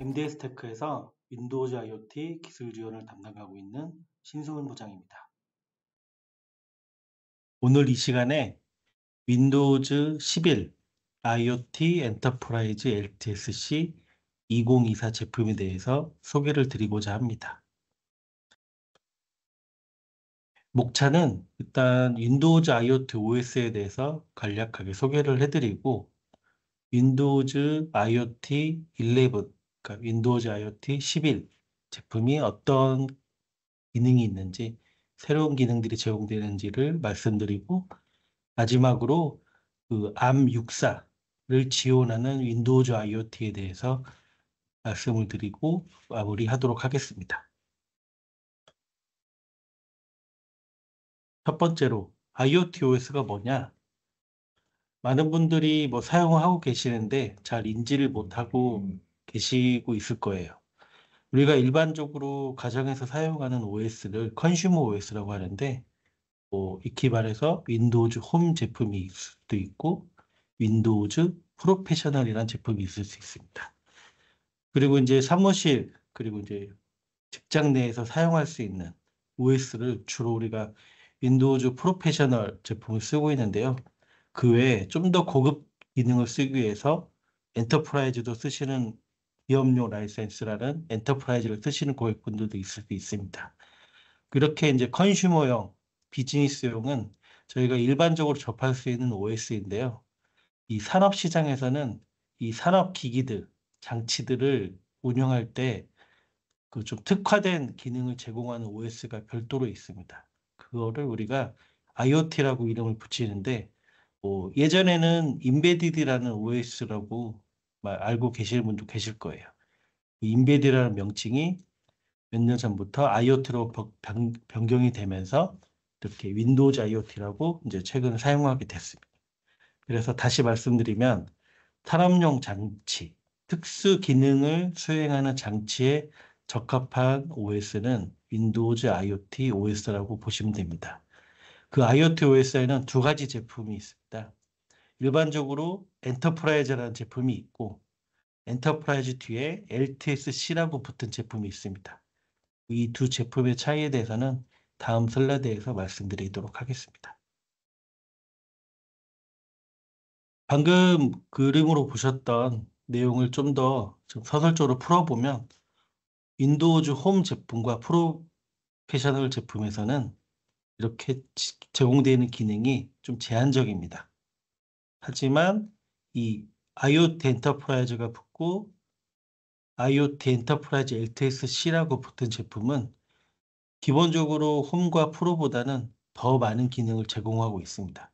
MDS테크에서 윈도우즈 IoT 기술 지원을 담당하고 있는 신승훈 부장입니다. 오늘 이 시간에 윈도우즈 11 IoT 엔터프라이즈 LTSC 2024 제품에 대해서 소개를 드리고자 합니다. 목차는 일단 윈도우즈 IoT OS에 대해서 간략하게 소개를 해드리고 윈도우즈 IoT 11, 그러니까 윈도우즈 IoT 11 제품이 어떤 기능이 있는지, 새로운 기능들이 제공되는지를 말씀드리고, 마지막으로 그 ARM64를 지원하는 윈도우즈 IoT에 대해서 말씀을 드리고 마무리하도록 하겠습니다. 첫 번째로 IoT OS가 뭐냐? 많은 분들이 뭐 사용하고 계시는데 잘 인지를 못하고 계시고 있을 거예요. 우리가 일반적으로 가정에서 사용하는 OS를 컨슈머 OS라고 하는데, 익히 말해서 윈도우즈 홈 제품이 있을 수도 있고 윈도우즈 프로페셔널이라는 제품이 있을 수 있습니다. 그리고 이제 사무실 그리고 이제 직장 내에서 사용할 수 있는 OS를 주로 우리가 윈도우즈 프로페셔널 제품을 쓰고 있는데요. 그 외에 좀 더 고급 기능을 쓰기 위해서 엔터프라이즈도 쓰시는 기업용 라이센스라는 엔터프라이즈를 쓰시는 고객분들도 있을 수 있습니다. 그렇게 이제 컨슈머용, 비즈니스용은 저희가 일반적으로 접할 수 있는 OS인데요. 이 산업 시장에서는 이 산업 기기들, 장치들을 운영할 때 그 좀 특화된 기능을 제공하는 OS가 별도로 있습니다. 그거를 우리가 IoT라고 이름을 붙이는데, 예전에는 인베디드라는 OS라고 알고 계시는 분도 계실 거예요. 인베디드라는 명칭이 몇 년 전부터 IoT로 변경이 되면서 이렇게 윈도우즈 IoT라고 이제 최근에 사용하게 됐습니다. 그래서 다시 말씀드리면 산업용 장치, 특수 기능을 수행하는 장치에 적합한 OS는 윈도우즈 IoT OS라고 보시면 됩니다. 그 IoT OS에는 두 가지 제품이 있습니다. 일반적으로 엔터프라이즈라는 제품이 있고 엔터프라이즈 뒤에 LTSC라고 붙은 제품이 있습니다. 이 두 제품의 차이에 대해서는 다음 슬라이드에서 말씀드리도록 하겠습니다. 방금 그림으로 보셨던 내용을 좀 더 서술적으로 풀어보면 윈도우즈 홈 제품과 프로페셔널 제품에서는 이렇게 제공되는 기능이 좀 제한적입니다. 하지만 이 IoT 엔터프라이즈가 붙고 IoT 엔터프라이즈 LTSC라고 붙은 제품은 기본적으로 홈과 프로보다는 더 많은 기능을 제공하고 있습니다.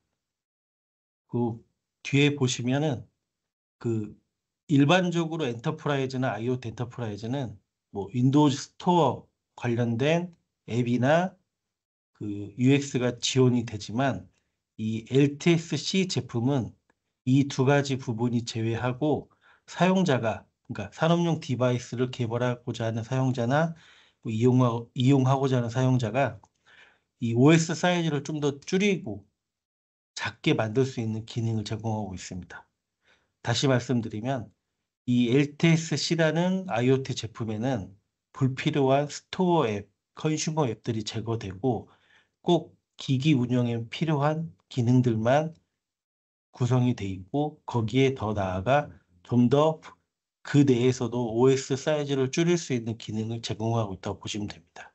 그 뒤에 보시면은 그 일반적으로 엔터프라이즈나 IoT 엔터프라이즈는 뭐 윈도우즈 스토어 관련된 앱이나 그 UX가 지원이 되지만 이 LTSC 제품은 이 두 가지 부분이 제외하고 사용자가, 그러니까 산업용 디바이스를 개발하고자 하는 사용자나 뭐 이용하고자 하는 사용자가 이 OS 사이즈를 좀 더 줄이고 작게 만들 수 있는 기능을 제공하고 있습니다. 다시 말씀드리면 이 LTSC라는 IoT 제품에는 불필요한 스토어 앱, 컨슈머 앱들이 제거되고 꼭 기기 운영에 필요한 기능들만 구성이 돼 있고 거기에 더 나아가 좀 더 그 내에서도 OS 사이즈를 줄일 수 있는 기능을 제공하고 있다고 보시면 됩니다.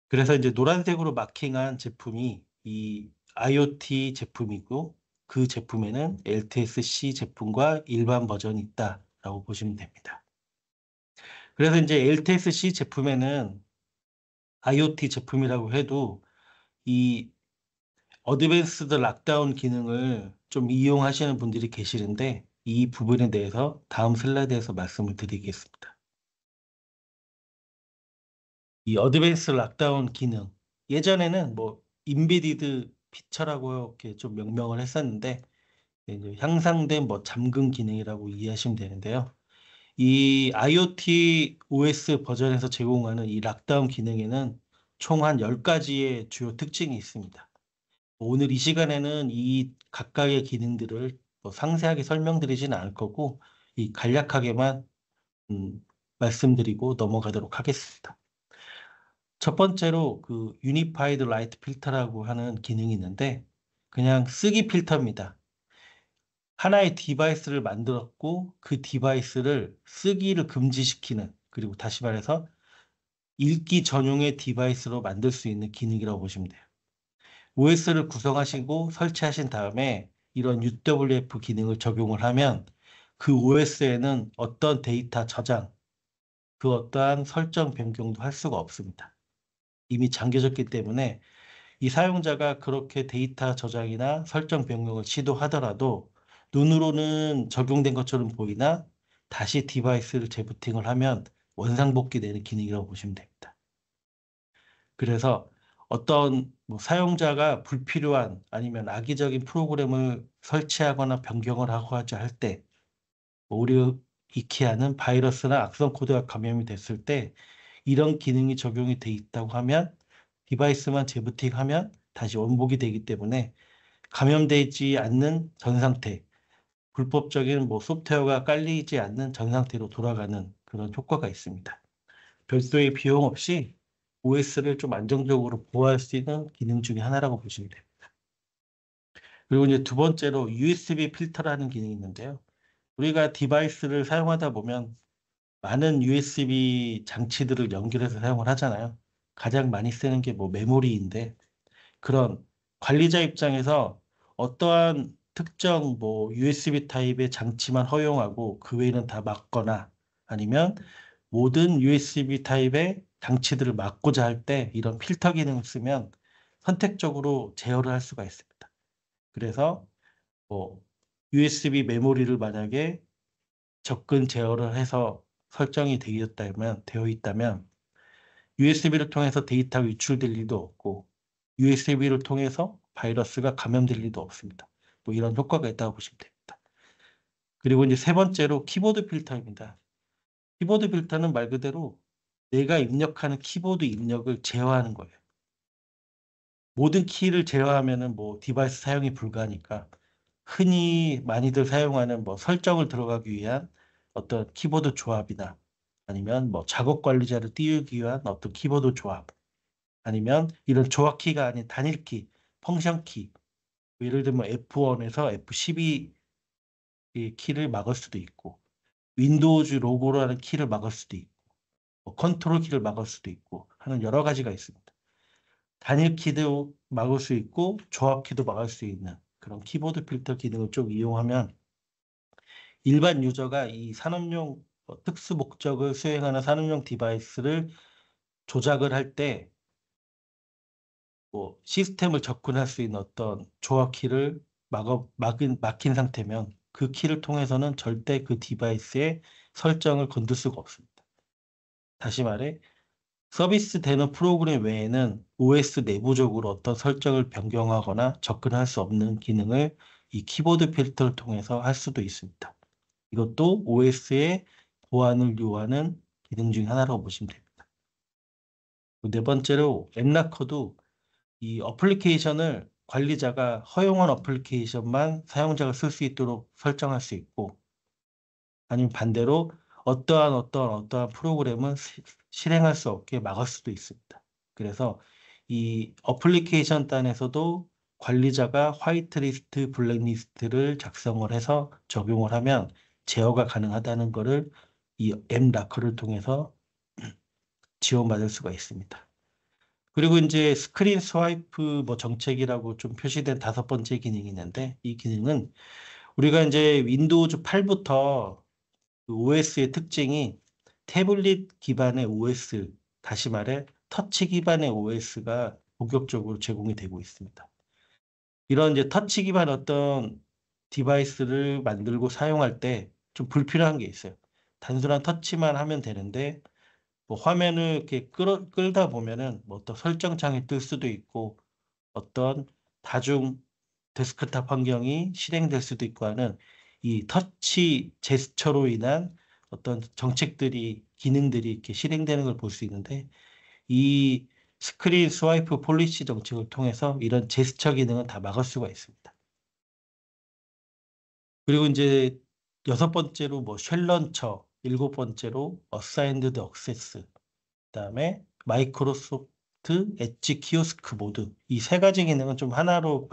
그래서 이제 노란색으로 마킹한 제품이 이 IoT 제품이고 그 제품에는 LTSC 제품과 일반 버전이 있다라고 보시면 됩니다. 그래서 이제 LTSC 제품에는 IoT 제품이라고 해도 이 어드밴스드 락다운 기능을 좀 이용하시는 분들이 계시는데 이 부분에 대해서 다음 슬라이드에서 말씀을 드리겠습니다. 이 어드밴스 락다운 기능, 예전에는 뭐 인베디드 피처라고 이렇게 좀 명명을 했었는데 이제 향상된 뭐 잠금 기능이라고 이해하시면 되는데요. 이 IoT OS 버전에서 제공하는 이 락다운 기능에는 총 한 10가지의 주요 특징이 있습니다. 오늘 이 시간에는 이 각각의 기능들을 뭐 상세하게 설명드리지는 않을 거고 이 간략하게만 말씀드리고 넘어가도록 하겠습니다. 첫 번째로 그 유니파이드 라이트 필터라고 하는 기능이 있는데 그냥 쓰기 필터입니다. 하나의 디바이스를 만들었고 그 디바이스를 쓰기를 금지시키는, 그리고 다시 말해서 읽기 전용의 디바이스로 만들 수 있는 기능이라고 보시면 돼요. OS를 구성하시고 설치하신 다음에 이런 UWF 기능을 적용을 하면 그 OS에는 어떤 데이터 저장, 그 어떠한 설정 변경도 할 수가 없습니다. 이미 잠겨졌기 때문에 이 사용자가 그렇게 데이터 저장이나 설정 변경을 시도하더라도 눈으로는 적용된 것처럼 보이나 다시 디바이스를 재부팅을 하면 원상복귀되는 기능이라고 보시면 됩니다. 그래서 어떤 사용자가 불필요한 아니면 악의적인 프로그램을 설치하거나 변경을 하고 하자 할 때, 오류 익히하는 바이러스나 악성 코드가 감염이 됐을 때 이런 기능이 적용이 돼 있다고 하면 디바이스만 재부팅하면 다시 원복이 되기 때문에 감염되지 않는 전 상태, 불법적인 소프트웨어가 깔리지 않는 전 상태로 돌아가는 그런 효과가 있습니다. 별도의 비용 없이 OS를 좀 안정적으로 보호할 수 있는 기능 중에 하나라고 보시면 됩니다. 그리고 이제 두 번째로 USB 필터라는 기능이 있는데요. 우리가 디바이스를 사용하다 보면 많은 USB 장치들을 연결해서 사용을 하잖아요. 가장 많이 쓰는 게 메모리인데, 그런 관리자 입장에서 어떠한 특정 USB 타입의 장치만 허용하고 그 외에는 다 막거나, 아니면 모든 USB 타입의 장치들을 막고자 할 때 이런 필터 기능을 쓰면 선택적으로 제어를 할 수가 있습니다. 그래서 USB 메모리를 만약에 접근 제어를 해서 설정이 되어 있다면 USB를 통해서 데이터가 유출될 일도 없고 USB를 통해서 바이러스가 감염될 일도 없습니다. 이런 효과가 있다고 보시면 됩니다. 그리고 이제 세 번째로 키보드 필터입니다. 키보드 필터는 말 그대로 내가 입력하는 키보드 입력을 제어하는 거예요. 모든 키를 제어하면은 디바이스 사용이 불가하니까 흔히 많이들 사용하는 설정을 들어가기 위한 어떤 키보드 조합이나 아니면 작업 관리자를 띄우기 위한 어떤 키보드 조합, 아니면 이런 조합키가 아닌 단일키, 펑션키, 예를 들면 F1에서 F12 이 키를 막을 수도 있고, 윈도우즈 로고라는 키를 막을 수도 있고, 컨트롤 키를 막을 수도 있고 하는 여러 가지가 있습니다. 단일 키도 막을 수 있고 조합 키도 막을 수 있는 그런 키보드 필터 기능을 좀 이용하면 일반 유저가 이 산업용 특수 목적을 수행하는 산업용 디바이스를 조작을 할 때 시스템을 접근할 수 있는 어떤 조합 키를 막힌 상태면 그 키를 통해서는 절대 그 디바이스의 설정을 건들 수가 없습니다. 다시 말해 서비스되는 프로그램 외에는 OS 내부적으로 어떤 설정을 변경하거나 접근할 수 없는 기능을 이 키보드 필터를 통해서 할 수도 있습니다. 이것도 OS의 보안을 요하는 기능 중 하나라고 보시면 됩니다. 네 번째로 앱라커도 이 어플리케이션을 관리자가 허용한 어플리케이션만 사용자가 쓸 수 있도록 설정할 수 있고, 아니면 반대로 어떠한 프로그램은 실행할 수 없게 막을 수도 있습니다. 그래서 이 어플리케이션 단에서도 관리자가 화이트리스트, 블랙리스트를 작성을 해서 적용을 하면 제어가 가능하다는 것을 이 앱라커를 통해서 지원받을 수가 있습니다. 그리고 이제 스크린 스와이프 정책이라고 좀 표시된 다섯 번째 기능이 있는데, 이 기능은 우리가 이제 윈도우즈 8부터 OS의 특징이 태블릿 기반의 OS, 다시 말해 터치 기반의 OS가 본격적으로 제공이 되고 있습니다. 이런 이제 터치 기반 어떤 디바이스를 만들고 사용할 때 좀 불필요한 게 있어요. 단순한 터치만 하면 되는데 화면을 이렇게 끌다 보면은 어떤 설정창이 뜰 수도 있고 어떤 다중 데스크탑 환경이 실행될 수도 있고 하는 이 터치 제스처로 인한 어떤 정책들이, 기능들이 이렇게 실행되는 걸 볼 수 있는데, 이 스크린 스와이프 폴리시 정책을 통해서 이런 제스처 기능은 다 막을 수가 있습니다. 그리고 이제 여섯 번째로 쉘 런처, 7번째로 Assigned Access, 그다음에 마이크로소프트 엣지 키오스크 모드. 이 세 가지 기능은 좀 하나로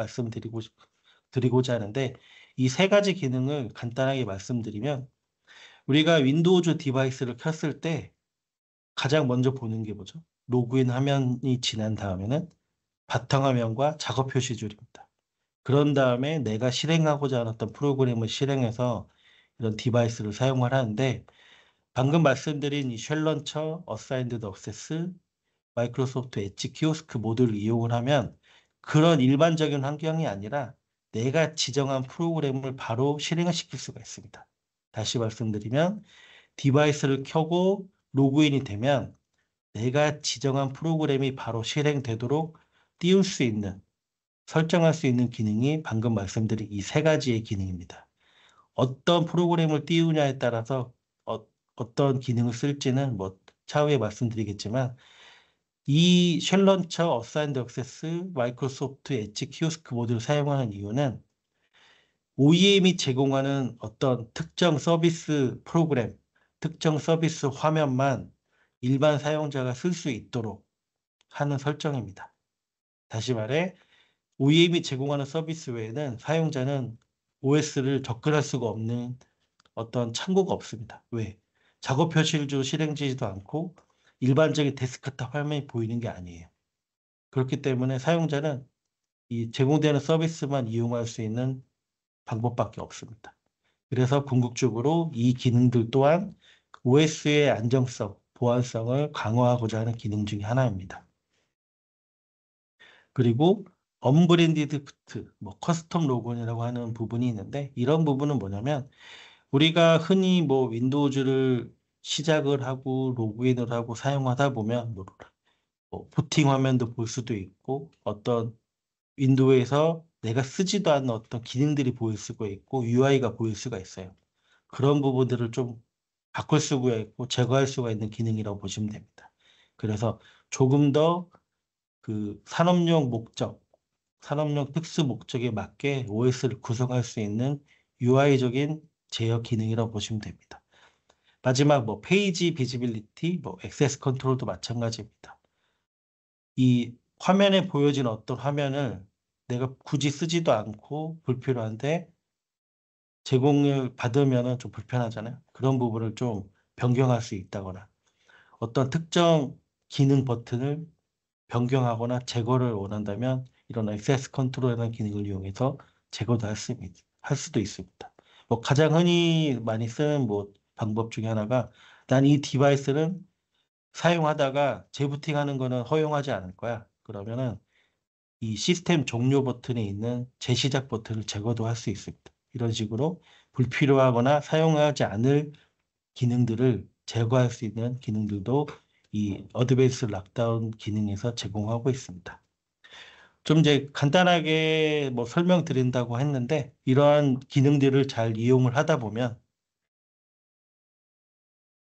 드리고자 하는데, 이 세 가지 기능을 간단하게 말씀드리면, 우리가 윈도우즈 디바이스를 켰을 때 가장 먼저 보는 게 뭐죠? 로그인 화면이 지난 다음에는 바탕화면과 작업 표시줄입니다. 그런 다음에 내가 실행하고자 하는 어떤 프로그램을 실행해서 이런 디바이스를 사용을 하는데, 방금 말씀드린 이 쉘런처, 어사인드 액세스, 마이크로소프트 엣지 키오스크 모드를 이용을 하면 그런 일반적인 환경이 아니라 내가 지정한 프로그램을 바로 실행을 시킬 수가 있습니다. 다시 말씀드리면, 디바이스를 켜고 로그인이 되면 내가 지정한 프로그램이 바로 실행되도록 띄울 수 있는, 설정할 수 있는 기능이 방금 말씀드린 이 세 가지의 기능입니다. 어떤 프로그램을 띄우냐에 따라서 어떤 기능을 쓸지는 뭐 차후에 말씀드리겠지만, 이 쉘런처, 어사인드 액세스, 마이크로소프트 엣지 키오스크 모드를 사용하는 이유는 OEM이 제공하는 어떤 특정 서비스 프로그램, 특정 서비스 화면만 일반 사용자가 쓸 수 있도록 하는 설정입니다. 다시 말해, OEM이 제공하는 서비스 외에는 사용자는 OS를 접근할 수가 없는 어떤 창구가 없습니다. 왜? 작업 표시를 실행되지도 않고 일반적인 데스크탑 화면이 보이는 게 아니에요. 그렇기 때문에 사용자는 이 제공되는 서비스만 이용할 수 있는 방법밖에 없습니다. 그래서 궁극적으로 이 기능들 또한 OS의 안정성, 보안성을 강화하고자 하는 기능 중에 하나입니다. 그리고 언브랜디드 부트, 뭐 커스텀 로그인이라고 하는 부분이 있는데, 이런 부분은 뭐냐면 우리가 흔히 뭐 윈도우즈를 시작을 하고 로그인을 하고 사용하다 보면 뭐 부팅 화면도 볼 수도 있고, 어떤 윈도우에서 내가 쓰지도 않는 어떤 기능들이 보일 수가 있고 UI가 보일 수가 있어요. 그런 부분들을 좀 바꿀 수가 있고 제거할 수가 있는 기능이라고 보시면 됩니다. 그래서 조금 더 그 산업용 특수 목적에 맞게 OS를 구성할 수 있는 UI적인 제어 기능이라고 보시면 됩니다. 마지막 뭐 페이지 비지빌리티, 뭐 액세스 컨트롤도 마찬가지입니다. 이 화면에 보여진 어떤 화면을 내가 굳이 쓰지도 않고 불필요한데 제공을 받으면 좀 불편하잖아요. 그런 부분을 좀 변경할 수 있다거나 어떤 특정 기능 버튼을 변경하거나 제거를 원한다면 이런 액세스 컨트롤이라는 기능을 이용해서 제거도 할 수도 있습니다. 뭐 가장 흔히 많이 쓰는 뭐 방법 중에 하나가, 난 이 디바이스는 사용하다가 재부팅하는 거는 허용하지 않을 거야. 그러면은 이 시스템 종료 버튼에 있는 재시작 버튼을 제거도 할 수 있습니다. 이런 식으로 불필요하거나 사용하지 않을 기능들을 제거할 수 있는 기능들도 이 어드밴스 락다운 기능에서 제공하고 있습니다. 좀 이제 간단하게 뭐 설명드린다고 했는데, 이러한 기능들을 잘 이용을 하다 보면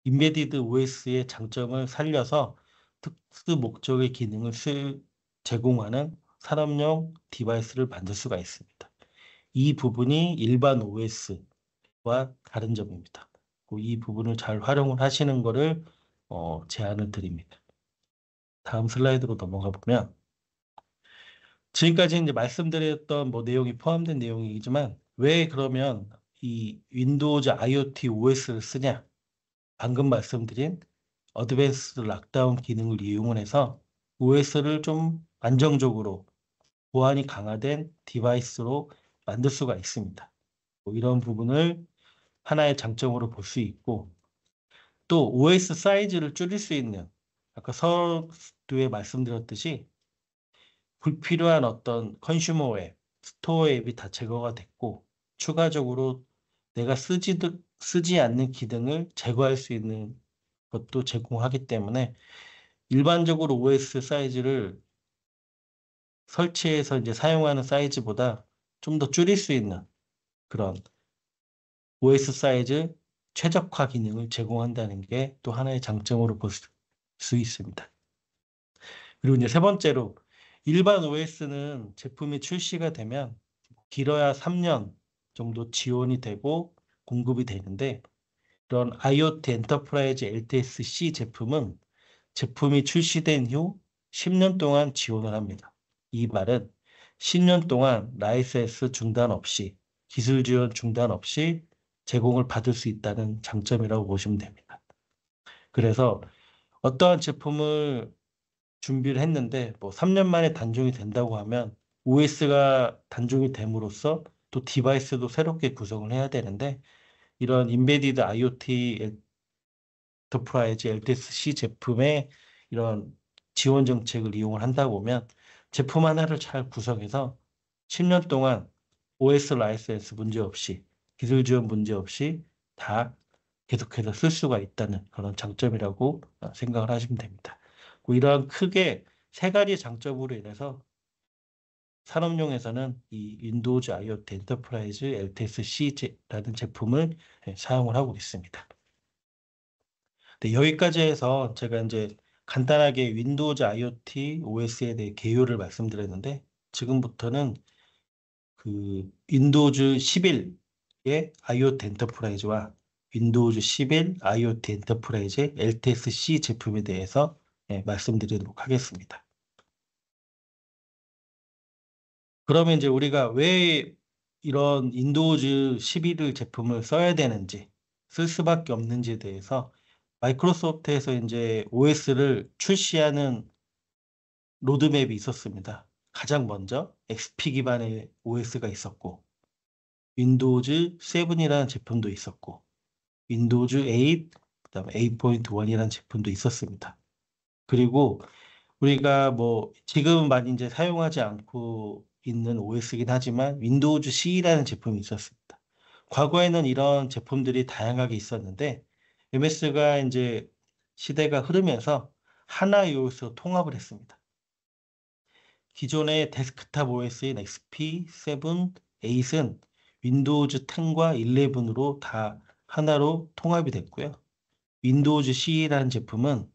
인베디드 OS의 장점을 살려서 특수 목적의 기능을 제공하는 산업용 디바이스를 만들 수가 있습니다. 이 부분이 일반 OS와 다른 점입니다. 이 부분을 잘 활용을 하시는 것을 제안을 드립니다. 다음 슬라이드로 넘어가 보면, 지금까지 이제 말씀드렸던 뭐 내용이 포함된 내용이지만 왜 그러면 이 윈도우즈 IoT OS를 쓰냐? 방금 말씀드린 어드밴스드 락다운 기능을 이용을 해서 OS를 좀 안정적으로 보안이 강화된 디바이스로 만들 수가 있습니다. 뭐 이런 부분을 하나의 장점으로 볼 수 있고, 또 OS 사이즈를 줄일 수 있는, 아까 서두에 말씀드렸듯이 불필요한 어떤 컨슈머 앱, 스토어 앱이 다 제거가 됐고, 추가적으로 내가 쓰지 않는 기능을 제거할 수 있는 것도 제공하기 때문에 일반적으로 OS 사이즈를 설치해서 이제 사용하는 사이즈보다 좀 더 줄일 수 있는 그런 OS 사이즈 최적화 기능을 제공한다는 게 또 하나의 장점으로 볼 수 있습니다. 그리고 이제 세 번째로, 일반 OS는 제품이 출시가 되면 길어야 3년 정도 지원이 되고 공급이 되는데, 이런 IoT 엔터프라이즈 LTSC 제품은 제품이 출시된 후 10년 동안 지원을 합니다. 이 말은 10년 동안 라이센스 중단 없이, 기술 지원 중단 없이 제공을 받을 수 있다는 장점이라고 보시면 됩니다. 그래서 어떠한 제품을 준비를 했는데 뭐 3년 만에 단종이 된다고 하면 OS가 단종이 됨으로써 또 디바이스도 새롭게 구성을 해야 되는데, 이런 인베디드 IoT 엔터프라이즈 LTSC 제품의 이런 지원 정책을 이용을 한다 보면 제품 하나를 잘 구성해서 10년 동안 OS 라이센스 문제 없이, 기술 지원 문제 없이 다 계속해서 쓸 수가 있다는 그런 장점이라고 생각을 하시면 됩니다. 이러한 크게 세 가지 장점으로 인해서 산업용에서는 이 윈도우즈 IoT 엔터프라이즈 LTSC라는 제품을 사용을 하고 있습니다. 네, 여기까지 해서 제가 이제 간단하게 윈도우즈 IoT OS에 대해 개요를 말씀드렸는데, 지금부터는 그 윈도우즈 11의 IoT 엔터프라이즈와 윈도우즈 11 IoT 엔터프라이즈 LTSC 제품에 대해서 말씀드리도록 하겠습니다. 그러면 이제 우리가 왜 이런 윈도우즈 11 제품을 써야 되는지, 쓸 수밖에 없는지에 대해서 마이크로소프트에서 이제 OS를 출시하는 로드맵이 있었습니다. 가장 먼저 XP 기반의 OS가 있었고, 윈도우즈 7이라는 제품도 있었고, 윈도우즈 8, 그다음에 8.1이라는 제품도 있었습니다. 그리고 우리가 뭐 지금 많이 이제 사용하지 않고 있는 OS이긴 하지만 윈도우즈 C라는 제품이 있었습니다. 과거에는 이런 제품들이 다양하게 있었는데 MS가 이제 시대가 흐르면서 하나의 OS로 통합을 했습니다. 기존의 데스크탑 OS인 XP, 7, 8은 윈도우즈 10과 11으로 다 하나로 통합이 됐고요. 윈도우즈 C라는 제품은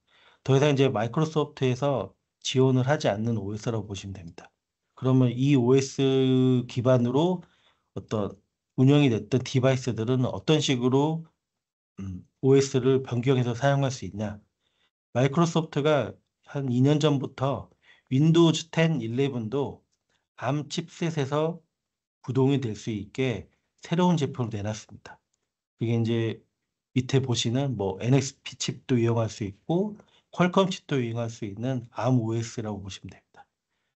더 이상 이제 마이크로소프트에서 지원을 하지 않는 OS라고 보시면 됩니다. 그러면 이 OS 기반으로 어떤 운영이 됐던 디바이스들은 어떤 식으로 OS를 변경해서 사용할 수 있냐? 마이크로소프트가 한 2년 전부터 윈도우즈 10, 11도 ARM 칩셋에서 구동이 될 수 있게 새로운 제품을 내놨습니다. 이게 이제 밑에 보시는 뭐 NXP 칩도 이용할 수 있고 퀄컴 칩도 이용할 수 있는 ARM OS라고 보시면 됩니다.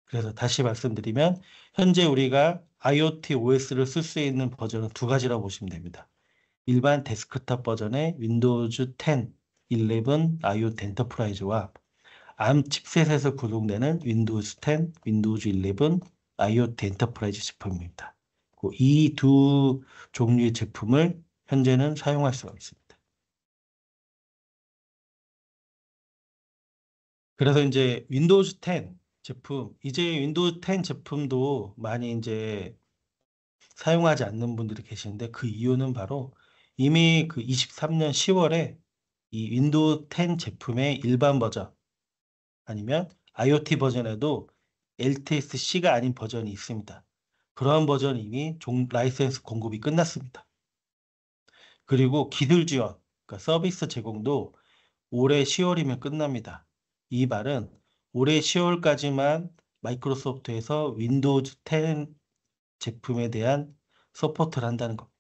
그래서 다시 말씀드리면 현재 우리가 IoT OS를 쓸 수 있는 버전은 두 가지라고 보시면 됩니다. 일반 데스크탑 버전의 윈도우즈 10, 11 IoT 엔터프라이즈와 ARM 칩셋에서 구동되는 윈도우즈 10, 윈도우즈 11 IoT 엔터프라이즈 제품입니다. 이 두 종류의 제품을 현재는 사용할 수가 있습니다. 그래서 이제 윈도우즈 10 제품, 이제 윈도우즈 10 제품도 많이 이제 사용하지 않는 분들이 계시는데, 그 이유는 바로 이미 그 23년 10월에 이 윈도우 10 제품의 일반 버전 아니면 IoT 버전에도 LTSC가 아닌 버전이 있습니다. 그러한 버전이 이미 라이센스 공급이 끝났습니다. 그리고 기술 지원, 그러니까 서비스 제공도 올해 10월이면 끝납니다. 이 말은 올해 10월까지만 마이크로소프트에서 윈도우즈 10 제품에 대한 서포트를 한다는 겁니다.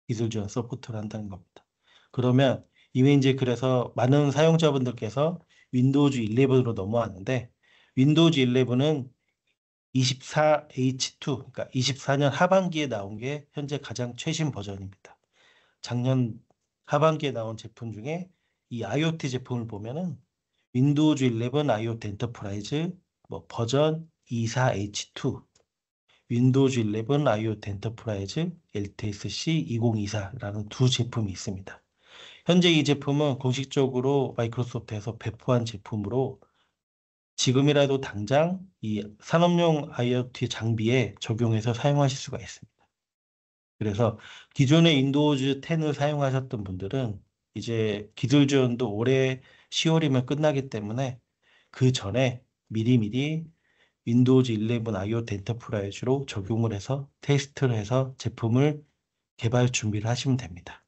기술 지원 서포트를 한다는 겁니다. 그러면 이미 이제 그래서 많은 사용자분들께서 윈도우즈 11으로 넘어왔는데, 윈도우즈 11은 24H2, 그러니까 24년 하반기에 나온 게 현재 가장 최신 버전입니다. 작년 하반기에 나온 제품 중에 이 IoT 제품을 보면은 윈도우즈 11 IoT 엔터프라이즈 뭐 버전 24H2, 윈도우즈 11 IoT 엔터프라이즈 LTSC 2024라는 두 제품이 있습니다. 현재 이 제품은 공식적으로 마이크로소프트에서 배포한 제품으로 지금이라도 당장 이 산업용 IoT 장비에 적용해서 사용하실 수가 있습니다. 그래서 기존의 윈도우즈 10을 사용하셨던 분들은 이제 기술 지원도 올해 10월이면 끝나기 때문에 그 전에 미리미리 윈도우즈 11 IoT 엔터프라이즈로 적용을 해서 테스트를 해서 제품을 개발 준비를 하시면 됩니다.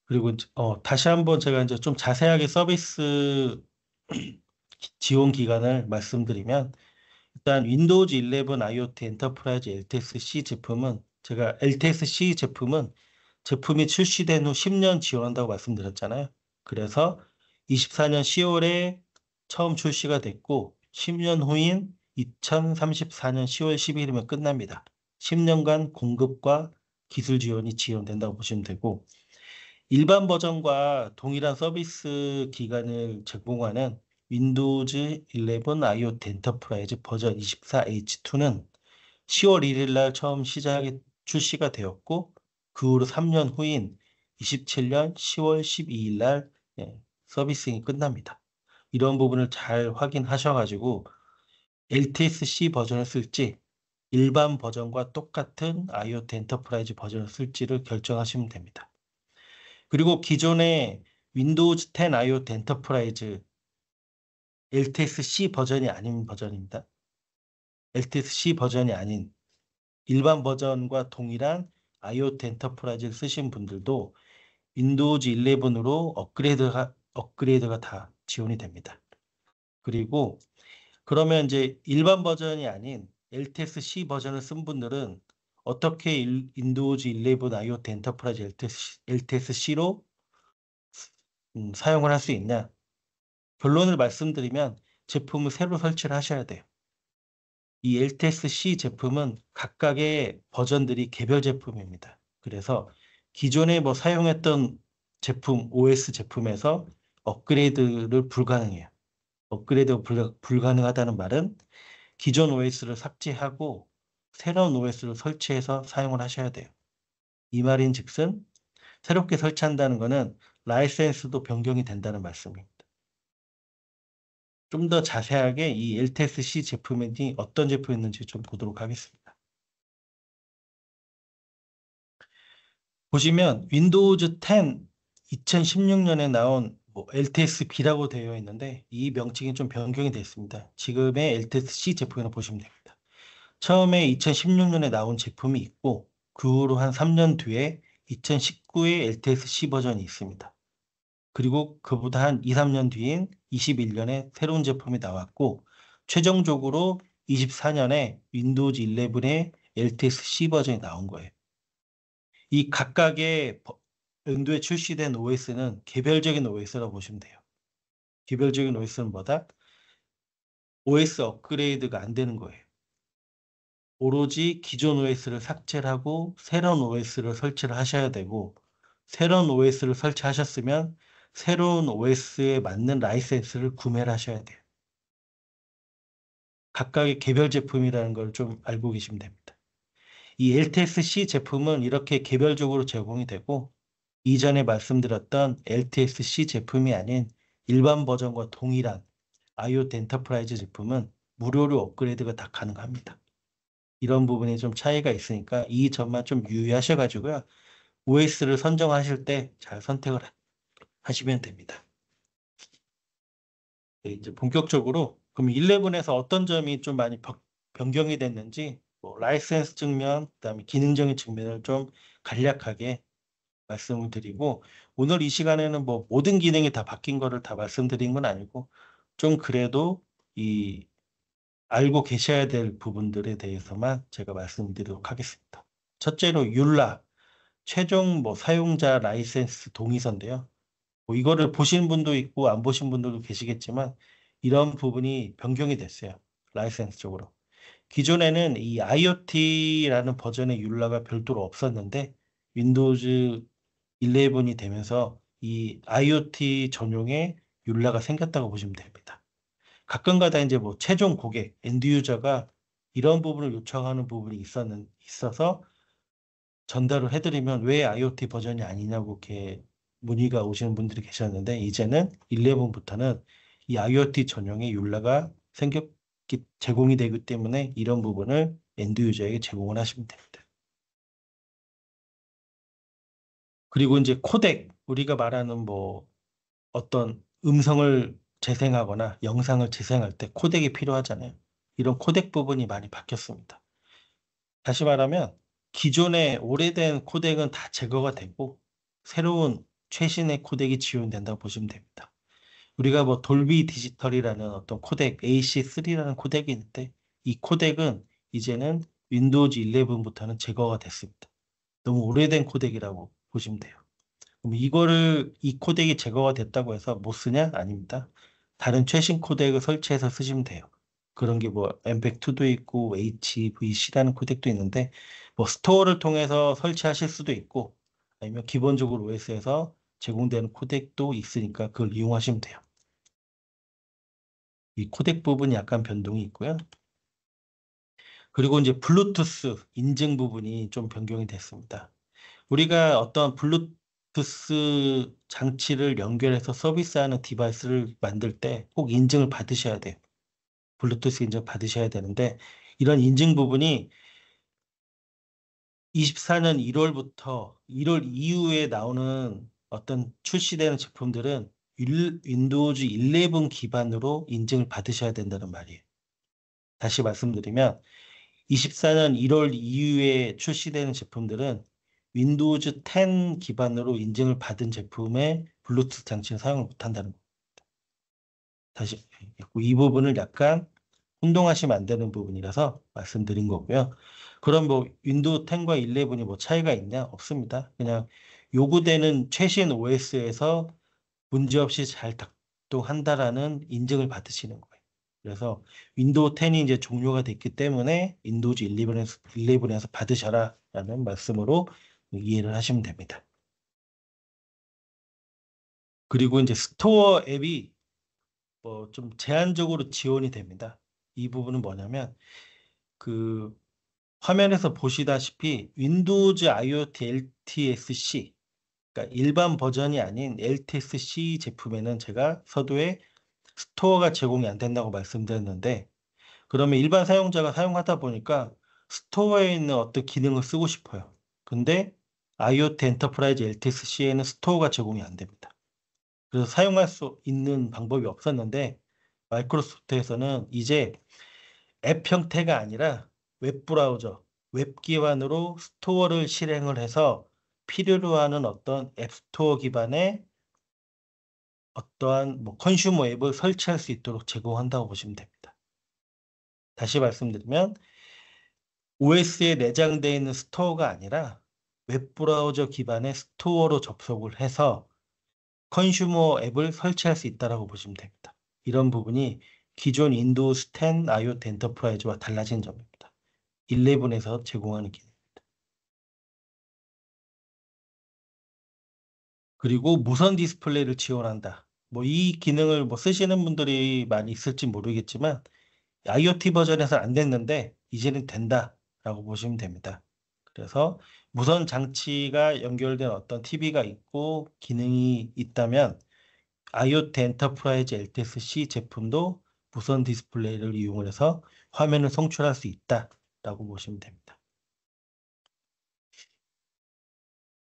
그리고 다시 한번 제가 이제 좀 자세하게 서비스 지원 기간을 말씀드리면 일단 윈도우즈 11 IoT 엔터프라이즈 LTSC 제품은 제가 LTSC 제품은 제품이 출시된 후 10년 지원한다고 말씀드렸잖아요. 그래서 24년 10월에 처음 출시가 됐고 10년 후인 2034년 10월 10일이면 끝납니다. 10년간 공급과 기술 지원이 지원된다고 보시면 되고 일반 버전과 동일한 서비스 기간을 제공하는 윈도우즈 11 IoT 엔터프라이즈 버전 24H2는 10월 1일 날 처음 출시가 되었고 그 후로 3년 후인 27년 10월 12일 날 서비싱이 끝납니다. 이런 부분을 잘 확인하셔가지고 LTSC 버전을 쓸지 일반 버전과 똑같은 IoT 엔터프라이즈 버전을 쓸지를 결정하시면 됩니다. 그리고 기존의 윈도우즈 10 IoT 엔터프라이즈 LTSC 버전이 아닌 버전입니다. LTSC 버전이 아닌 일반 버전과 동일한 IoT 엔터프라이즈를 쓰신 분들도 윈도우즈 11으로 업그레이드가 다 지원이 됩니다. 그리고 그러면 이제 일반 버전이 아닌 LTSC 버전을 쓴 분들은 어떻게 윈도우즈 11 IoT 엔터프라이즈 LTSC로 사용을 할 수 있냐? 결론을 말씀드리면 제품을 새로 설치를 하셔야 돼요. 이 LTSC 제품은 각각의 버전들이 개별 제품입니다. 그래서 기존에 뭐 사용했던 제품, OS 제품에서 업그레이드를 불가능해요. 업그레이드 불가능하다는 말은 기존 OS를 삭제하고 새로운 OS를 설치해서 사용을 하셔야 돼요. 이 말인즉슨 새롭게 설치한다는 것은 라이센스도 변경이 된다는 말씀입니다. 좀 더 자세하게 이 LTSC 제품이 어떤 제품이었는지 좀 보도록 하겠습니다. 보시면 윈도우즈 10 2016년에 나온 LTSB라고 되어 있는데 이 명칭이 좀 변경이 됐습니다. 지금의 LTSC 제품이라고 보시면 됩니다. 처음에 2016년에 나온 제품이 있고 그 후로 한 3년 뒤에 2019의 LTSC 버전이 있습니다. 그리고 그보다 한 2, 3년 뒤인 21년에 새로운 제품이 나왔고 최종적으로 24년에 윈도우즈 11의 LTSC 버전이 나온 거예요. 이 각각의 연도에 출시된 OS는 개별적인 OS라고 보시면 돼요. 개별적인 OS는 뭐다? OS 업그레이드가 안 되는 거예요. 오로지 기존 OS를 삭제를 하고 새로운 OS를 설치를 하셔야 되고 새로운 OS를 설치하셨으면 새로운 OS에 맞는 라이센스를 구매를 하셔야 돼요. 각각의 개별 제품이라는 걸 좀 알고 계시면 됩니다. 이 LTSC 제품은 이렇게 개별적으로 제공이 되고 이전에 말씀드렸던 LTSC 제품이 아닌 일반 버전과 동일한 IoT 엔터프라이즈 제품은 무료로 업그레이드가 다 가능합니다. 이런 부분이 좀 차이가 있으니까 이 점만 좀 유의하셔가지고요. OS를 선정하실 때 잘 선택을 하시면 됩니다. 네, 이제 본격적으로 그럼 11에서 어떤 점이 좀 많이 변경이 됐는지 라이센스 측면, 그다음에 기능적인 측면을 좀 간략하게 말씀을 드리고 오늘 이 시간에는 뭐 모든 기능이 다 바뀐 거를 다 말씀드린 건 아니고 좀 그래도 이 알고 계셔야 될 부분들에 대해서만 제가 말씀드리도록 하겠습니다. 첫째로 율라 최종 사용자 라이센스 동의서인데요. 이거를 보신 분도 있고 안 보신 분들도 계시겠지만 이런 부분이 변경이 됐어요. 라이센스 쪽으로. 기존에는 이 IoT라는 버전의 율라가 별도로 없었는데 윈도우즈 11이 되면서 이 IoT 전용의 율라가 생겼다고 보시면 됩니다. 가끔가다 이제 최종 고객, 엔드 유저가 이런 부분을 요청하는 부분이 있어서 전달을 해드리면 왜 IoT 버전이 아니냐고 이렇게 문의가 오시는 분들이 계셨는데 이제는 11부터는 이 IoT 전용의 율라가 제공이 되기 때문에 이런 부분을 엔드 유저에게 제공을 하시면 됩니다. 그리고 이제 코덱, 우리가 말하는 어떤 음성을 재생하거나 영상을 재생할 때 코덱이 필요하잖아요. 이런 코덱 부분이 많이 바뀌었습니다. 다시 말하면 기존의 오래된 코덱은 다 제거가 되고 새로운 최신의 코덱이 지원된다고 보시면 됩니다. 우리가 뭐 돌비 디지털이라는 어떤 코덱, AC3라는 코덱이 있는데 이 코덱은 이제는 윈도우즈 11부터는 제거가 됐습니다. 너무 오래된 코덱이라고 보시면 돼요. 그럼 이 코덱이 제거가 됐다고 해서 못 쓰냐? 아닙니다. 다른 최신 코덱을 설치해서 쓰시면 돼요. 그런 게 뭐 엠팩2도 있고 HVC라는 코덱도 있는데 뭐 스토어를 통해서 설치하실 수도 있고 아니면 기본적으로 OS에서 제공되는 코덱도 있으니까 그걸 이용하시면 돼요. 이 코덱 부분이 약간 변동이 있고요. 그리고 이제 블루투스 인증 부분이 좀 변경이 됐습니다. 우리가 어떤 블루투스 장치를 연결해서 서비스하는 디바이스를 만들 때 꼭 인증을 받으셔야 돼요. 블루투스 인증 받으셔야 되는데 이런 인증 부분이 24년 1월부터 1월 이후에 나오는 어떤 출시되는 제품들은 윈도우즈 11 기반으로 인증을 받으셔야 된다는 말이에요. 다시 말씀드리면 24년 1월 이후에 출시되는 제품들은 윈도우즈 10 기반으로 인증을 받은 제품의 블루투스 장치는 사용을 못한다는 거. 다시 이 부분을 약간 혼동하시면 안 되는 부분이라서 말씀드린 거고요. 그럼 뭐 윈도우 10과 11이 뭐 차이가 있냐? 없습니다. 그냥 요구되는 최신 OS에서 문제없이 잘 작동한다라는 인증을 받으시는 거예요. 그래서 윈도우 10이 이제 종료가 됐기 때문에 윈도우즈 11에서 받으셔라라는 말씀으로 이해를 하시면 됩니다. 그리고 이제 스토어 앱이 뭐 좀 제한적으로 지원이 됩니다. 이 부분은 뭐냐면 그 화면에서 보시다시피 윈도우즈 IoT LTSC 그러니까 일반 버전이 아닌 LTSC 제품에는 제가 서두에 스토어가 제공이 안 된다고 말씀드렸는데 그러면 일반 사용자가 사용하다 보니까 스토어에 있는 어떤 기능을 쓰고 싶어요. 근데 IoT 엔터프라이즈 LTSC에는 스토어가 제공이 안 됩니다. 그래서 사용할 수 있는 방법이 없었는데 마이크로소프트에서는 이제 앱 형태가 아니라 웹브라우저, 웹 기반으로 스토어를 실행을 해서 필요로 하는 어떤 앱스토어 기반의 어떠한 뭐 컨슈머 앱을 설치할 수 있도록 제공한다고 보시면 됩니다. 다시 말씀드리면 OS에 내장되어 있는 스토어가 아니라 웹브라우저 기반의 스토어로 접속을 해서 컨슈머 앱을 설치할 수 있다고 보시면 됩니다. 이런 부분이 기존 윈도우 10 IoT 엔터프라이즈와 달라진 점입니다. 11에서 제공하는 기능. 그리고 무선 디스플레이를 지원한다. 뭐 이 기능을 뭐 쓰시는 분들이 많이 있을지 모르겠지만 IoT 버전에서 안 됐는데 이제는 된다라고 보시면 됩니다. 그래서 무선 장치가 연결된 어떤 TV가 있고 기능이 있다면 IoT 엔터프라이즈 LTSC 제품도 무선 디스플레이를 이용을 해서 화면을 송출할 수 있다라고 보시면 됩니다.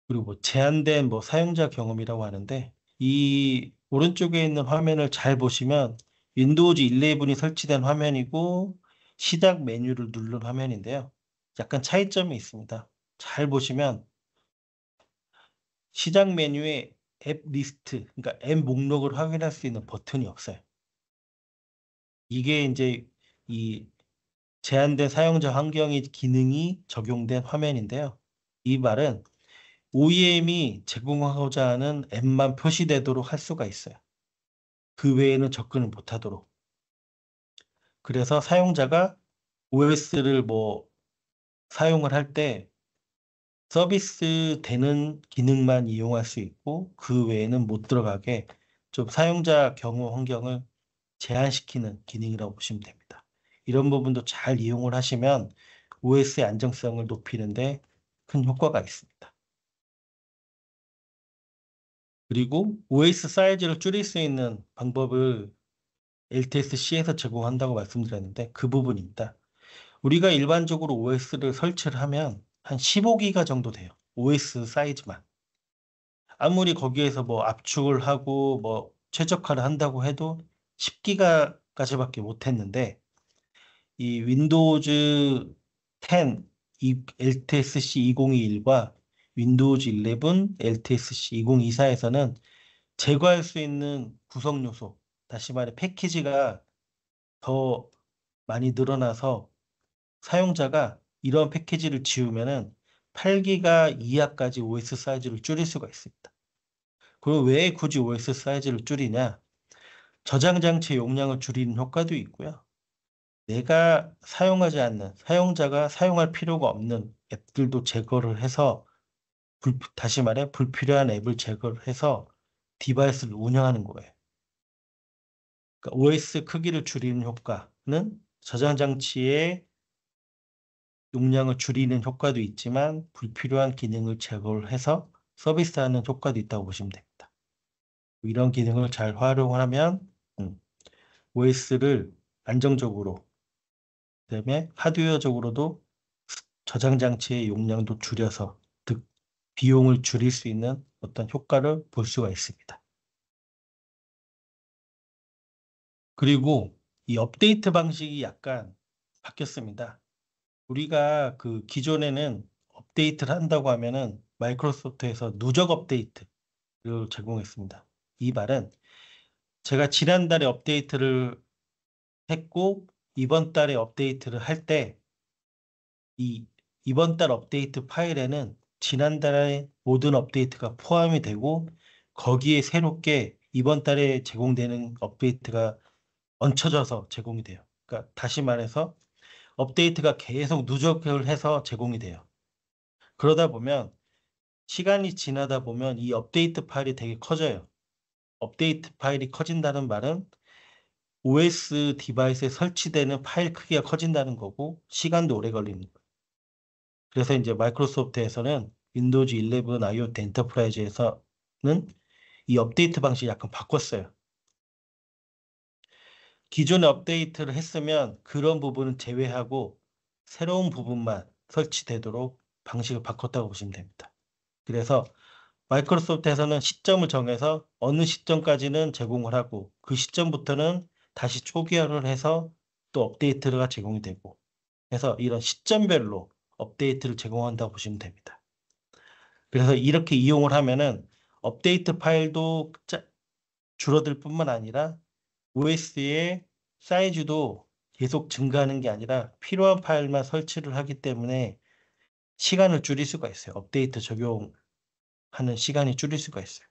그리고 뭐 제한된 뭐 사용자 경험이라고 하는데 이 오른쪽에 있는 화면을 잘 보시면 윈도우즈 11이 설치된 화면이고 시작 메뉴를 누른 화면인데요. 약간 차이점이 있습니다. 잘 보시면 시작 메뉴에 앱 리스트, 그러니까 앱 목록을 확인할 수 있는 버튼이 없어요. 이게 이제 이 제한된 사용자 환경의 기능이 적용된 화면인데요. 이 말은 OEM이 제공하고자 하는 앱만 표시되도록 할 수가 있어요. 그 외에는 접근을 못하도록. 그래서 사용자가 OS를 뭐 사용을 할 때 서비스 되는 기능만 이용할 수 있고 그 외에는 못 들어가게 좀 사용자 경호 환경을 제한시키는 기능이라고 보시면 됩니다. 이런 부분도 잘 이용을 하시면 OS의 안정성을 높이는데 큰 효과가 있습니다. 그리고 OS 사이즈를 줄일 수 있는 방법을 LTSC에서 제공한다고 말씀드렸는데 그 부분입니다. 우리가 일반적으로 OS를 설치를 하면 한 15기가 정도 돼요. OS 사이즈만. 아무리 거기에서 뭐 압축을 하고 뭐 최적화를 한다고 해도 10기가까지밖에 못 했는데 이 윈도우즈 10 LTSC 2021과 윈도우즈 11 LTSC 2024에서는 제거할 수 있는 구성 요소, 다시 말해 패키지가 더 많이 늘어나서 사용자가 이런 패키지를 지우면은 8기가 이하까지 OS 사이즈를 줄일 수가 있습니다. 그럼 왜 굳이 OS 사이즈를 줄이냐? 저장 장치 용량을 줄이는 효과도 있고요. 내가 사용하지 않는, 사용자가 사용할 필요가 없는 앱들도 제거를 해서 다시 말해 불필요한 앱을 제거를 해서 디바이스를 운영하는 거예요. 그러니까 OS 크기를 줄이는 효과는 저장 장치의 용량을 줄이는 효과도 있지만 불필요한 기능을 제거를 해서 서비스하는 효과도 있다고 보시면 됩니다. 이런 기능을 잘 활용하면 OS를 안정적으로, 그다음에 하드웨어적으로도 저장 장치의 용량도 줄여서 즉 비용을 줄일 수 있는 어떤 효과를 볼 수가 있습니다. 그리고 이 업데이트 방식이 약간 바뀌었습니다. 우리가 그 기존에는 업데이트를 한다고 하면은 마이크로소프트에서 누적 업데이트를 제공했습니다. 이 말은 제가 지난달에 업데이트를 했고 이번 달에 업데이트를 할 때 이번 달 업데이트 파일에는 지난달의 모든 업데이트가 포함이 되고 거기에 새롭게 이번 달에 제공되는 업데이트가 얹혀져서 제공이 돼요. 그러니까 다시 말해서 업데이트가 계속 누적을 해서 제공이 돼요. 그러다 보면 시간이 지나다 보면 이 업데이트 파일이 되게 커져요. 업데이트 파일이 커진다는 말은 OS 디바이스에 설치되는 파일 크기가 커진다는 거고 시간도 오래 걸리는 거예요. 그래서 이제 마이크로소프트에서는 윈도우즈 11 IoT 엔터프라이즈에서는 이 업데이트 방식이 약간 바꿨어요. 기존에 업데이트를 했으면 그런 부분은 제외하고 새로운 부분만 설치되도록 방식을 바꿨다고 보시면 됩니다. 그래서 마이크로소프트에서는 시점을 정해서 어느 시점까지는 제공을 하고 그 시점부터는 다시 초기화를 해서 또 업데이트가 제공이 되고 해서 이런 시점별로 업데이트를 제공한다고 보시면 됩니다. 그래서 이렇게 이용을 하면은 업데이트 파일도 줄어들 뿐만 아니라 OS의 사이즈도 계속 증가하는 게 아니라 필요한 파일만 설치를 하기 때문에 시간을 줄일 수가 있어요. 업데이트 적용하는 시간이 줄일 수가 있어요.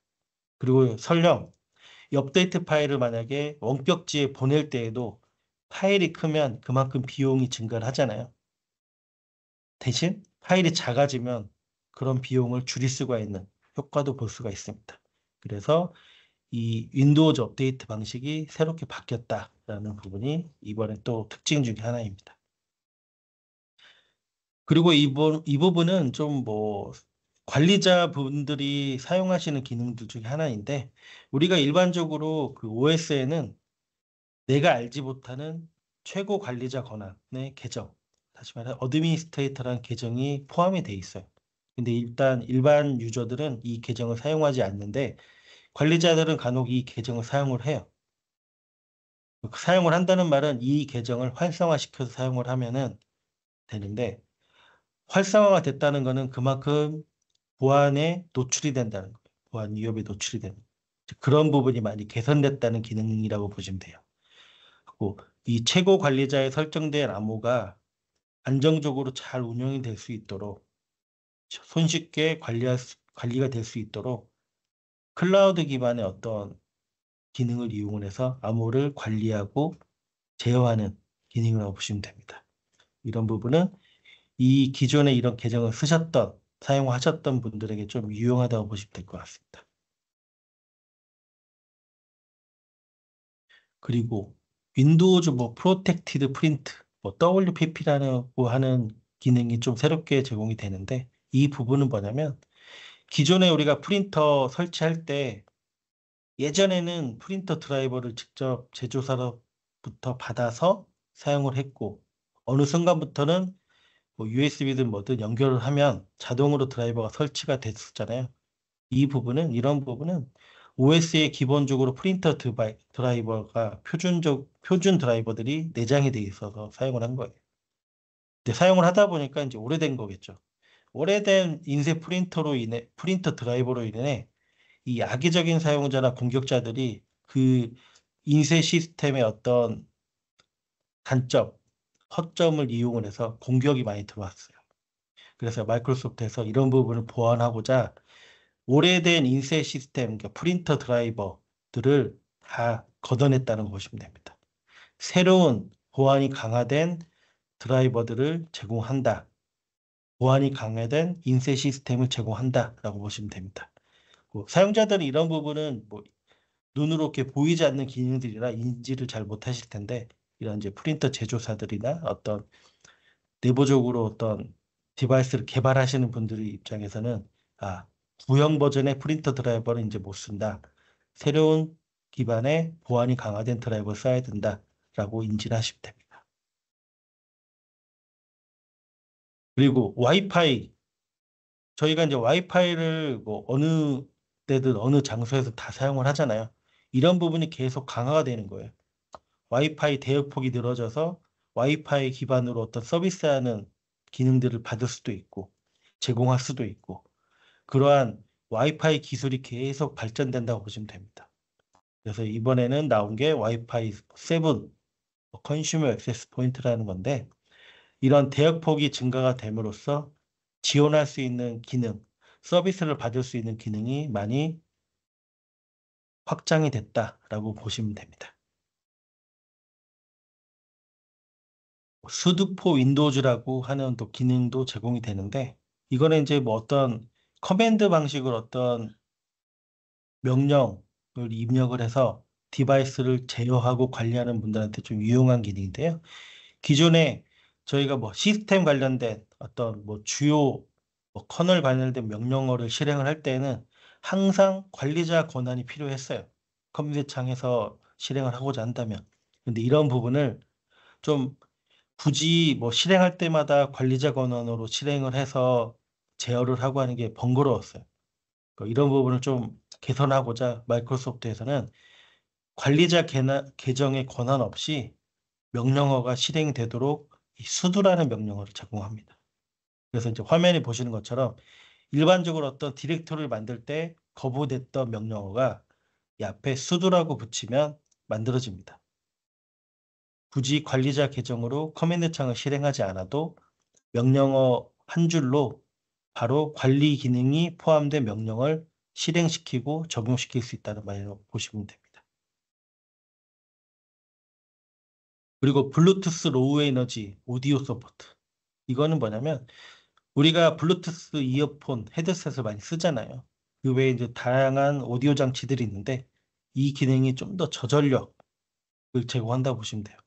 그리고 설령 이 업데이트 파일을 만약에 원격지에 보낼 때에도 파일이 크면 그만큼 비용이 증가를 하잖아요. 대신 파일이 작아지면 그런 비용을 줄일 수가 있는 효과도 볼 수가 있습니다. 그래서 이 윈도우즈 업데이트 방식이 새롭게 바뀌었다라는 부분이 이번에 또 특징 중에 하나입니다. 그리고 이 부분은 좀 뭐 관리자분들이 사용하시는 기능들 중에 하나인데 우리가 일반적으로 그 OS에는 내가 알지 못하는 최고 관리자 권한의 계정, 다시 말해 어드미니스트레이터라는 계정이 포함이 돼 있어요. 근데 일단 일반 유저들은 이 계정을 사용하지 않는데 관리자들은 간혹 이 계정을 사용을 해요. 사용을 한다는 말은 이 계정을 활성화시켜서 사용을 하면은 되는데 활성화가 됐다는 것은 그만큼 보안에 노출이 된다는 거예요. 보안 위협에 노출이 되는. 그런 부분이 많이 개선됐다는 기능이라고 보시면 돼요. 그리고 이 최고 관리자에 설정된 암호가 안정적으로 잘 운영이 될 수 있도록 손쉽게 관리가 될 수 있도록 클라우드 기반의 어떤 기능을 이용을 해서 암호를 관리하고 제어하는 기능이라고 보시면 됩니다. 이런 부분은 이 기존에 이런 계정을 사용하셨던 분들에게 좀 유용하다고 보시면 될 것 같습니다. 그리고 윈도우즈 뭐 프로텍티드 프린트, 뭐 WPP라고 하는 기능이 좀 새롭게 제공이 되는데 이 부분은 뭐냐면 기존에 우리가 프린터 설치할 때 예전에는 프린터 드라이버를 직접 제조사로부터 받아서 사용을 했고 어느 순간부터는 뭐 USB든 뭐든 연결을 하면 자동으로 드라이버가 설치가 됐었잖아요. 이런 부분은 OS에 기본적으로 프린터 드라이버가 표준 드라이버들이 내장이 돼 있어서 사용을 한 거예요. 근데 사용을 하다 보니까 이제 오래된 거겠죠. 오래된 인쇄 프린터 드라이버로 인해 이 악의적인 사용자나 공격자들이 그 인쇄 시스템의 어떤 단점, 허점을 이용을 해서 공격이 많이 들어왔어요. 그래서 마이크로소프트에서 이런 부분을 보완하고자 오래된 인쇄 시스템, 그러니까 프린터 드라이버들을 다 걷어냈다는 거 보시면 됩니다. 새로운 보안이 강화된 드라이버들을 제공한다. 보안이 강화된 인쇄 시스템을 제공한다라고 보시면 됩니다. 사용자들은 이런 부분은 뭐 눈으로 이렇게 보이지 않는 기능들이라 인지를 잘 못하실 텐데 이런 이제 프린터 제조사들이나 어떤 내부적으로 어떤 디바이스를 개발하시는 분들 입장에서는 구형 버전의 프린터 드라이버는 이제 못 쓴다. 새로운 기반의 보안이 강화된 드라이버를 써야 된다라고 인지를 하시면 됩니다. 그리고 와이파이 저희가 이제 와이파이를 뭐 어느 때든 어느 장소에서 다 사용을 하잖아요. 이런 부분이 계속 강화가 되는 거예요. 와이파이 대역폭이 늘어져서 와이파이 기반으로 어떤 서비스하는 기능들을 받을 수도 있고 제공할 수도 있고 그러한 와이파이 기술이 계속 발전된다고 보시면 됩니다. 그래서 이번에는 나온 게 와이파이 7 컨슈머 액세스 포인트라는 건데 이런 대역폭이 증가가 됨으로써 지원할 수 있는 기능, 서비스를 받을 수 있는 기능이 많이 확장이 됐다라고 보시면 됩니다. 수두포 윈도우즈라고 하는 또 기능도 제공이 되는데 이거는 이제 뭐 어떤 커맨드 방식으로 어떤 명령을 입력을 해서 디바이스를 제어하고 관리하는 분들한테 좀 유용한 기능인데요. 기존에 저희가 뭐 시스템 관련된 어떤 뭐 주요 뭐 커널 관련된 명령어를 실행을 할 때는 항상 관리자 권한이 필요했어요. 컴퓨터 창에서 실행을 하고자 한다면. 근데 이런 부분을 좀 굳이 뭐 실행할 때마다 관리자 권한으로 실행을 해서 제어를 하고 하는 게 번거로웠어요. 이런 부분을 좀 개선하고자 마이크로소프트에서는 관리자 계정의 권한 없이 명령어가 실행되도록 이 수두라는 명령어를 제공합니다. 그래서 이제 화면에 보시는 것처럼 일반적으로 어떤 디렉토리를 만들 때 거부됐던 명령어가 이 앞에 수두라고 붙이면 만들어집니다. 굳이 관리자 계정으로 커맨드 창을 실행하지 않아도 명령어 한 줄로 바로 관리 기능이 포함된 명령을 실행시키고 적용시킬 수 있다는 말로 보시면 됩니다. 그리고 블루투스 로우 에너지 오디오 서포트. 이거는 뭐냐면 우리가 블루투스 이어폰, 헤드셋을 많이 쓰잖아요. 그 외에 이제 다양한 오디오 장치들이 있는데 이 기능이 좀 더 저전력을 제공한다고 보시면 돼요.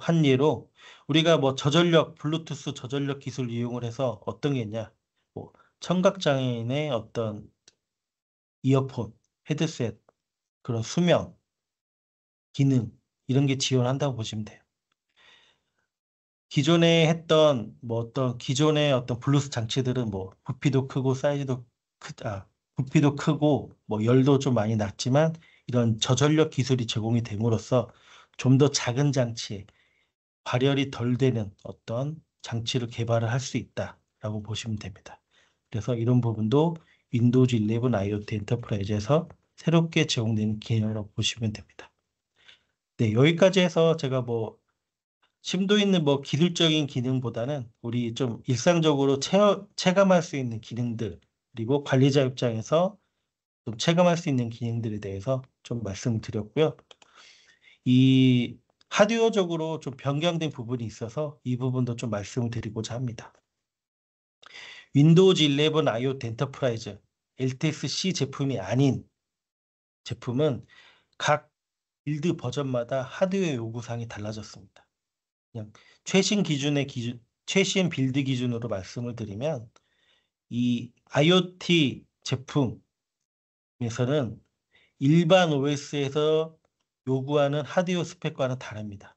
한 예로 우리가 뭐 블루투스 저전력 기술을 이용을 해서 어떤 게 있냐? 뭐 청각장애인의 어떤 이어폰, 헤드셋, 그런 수명, 기능 이런 게 지원한다고 보시면 돼요. 기존에 했던 뭐 어떤 기존의 어떤 블루투스 장치들은 뭐 부피도 크고 부피도 크고 뭐 열도 좀 많이 낮지만 이런 저전력 기술이 제공이 됨으로써 좀 더 작은 장치에 발열이 덜 되는 어떤 장치를 개발을 할 수 있다라고 보시면 됩니다. 그래서 이런 부분도 윈도우즈 11 IoT 엔터프라이즈에서 새롭게 제공되는 기능이라고 보시면 됩니다. 네, 여기까지 해서 제가 뭐 심도 있는 뭐 기술적인 기능보다는 우리 좀 일상적으로 체감할 수 있는 기능들 그리고 관리자 입장에서 좀 체감할 수 있는 기능들에 대해서 좀 말씀드렸고요. 이 하드웨어적으로 좀 변경된 부분이 있어서 이 부분도 좀 말씀을 드리고자 합니다. 윈도우즈 11 IoT 엔터프라이즈 LTSC 제품이 아닌 제품은 각 빌드 버전마다 하드웨어 요구사항이 달라졌습니다. 그냥 최신 빌드 기준으로 말씀을 드리면 이 IoT 제품에서는 일반 OS에서 요구하는 하드웨어 스펙과는 다릅니다.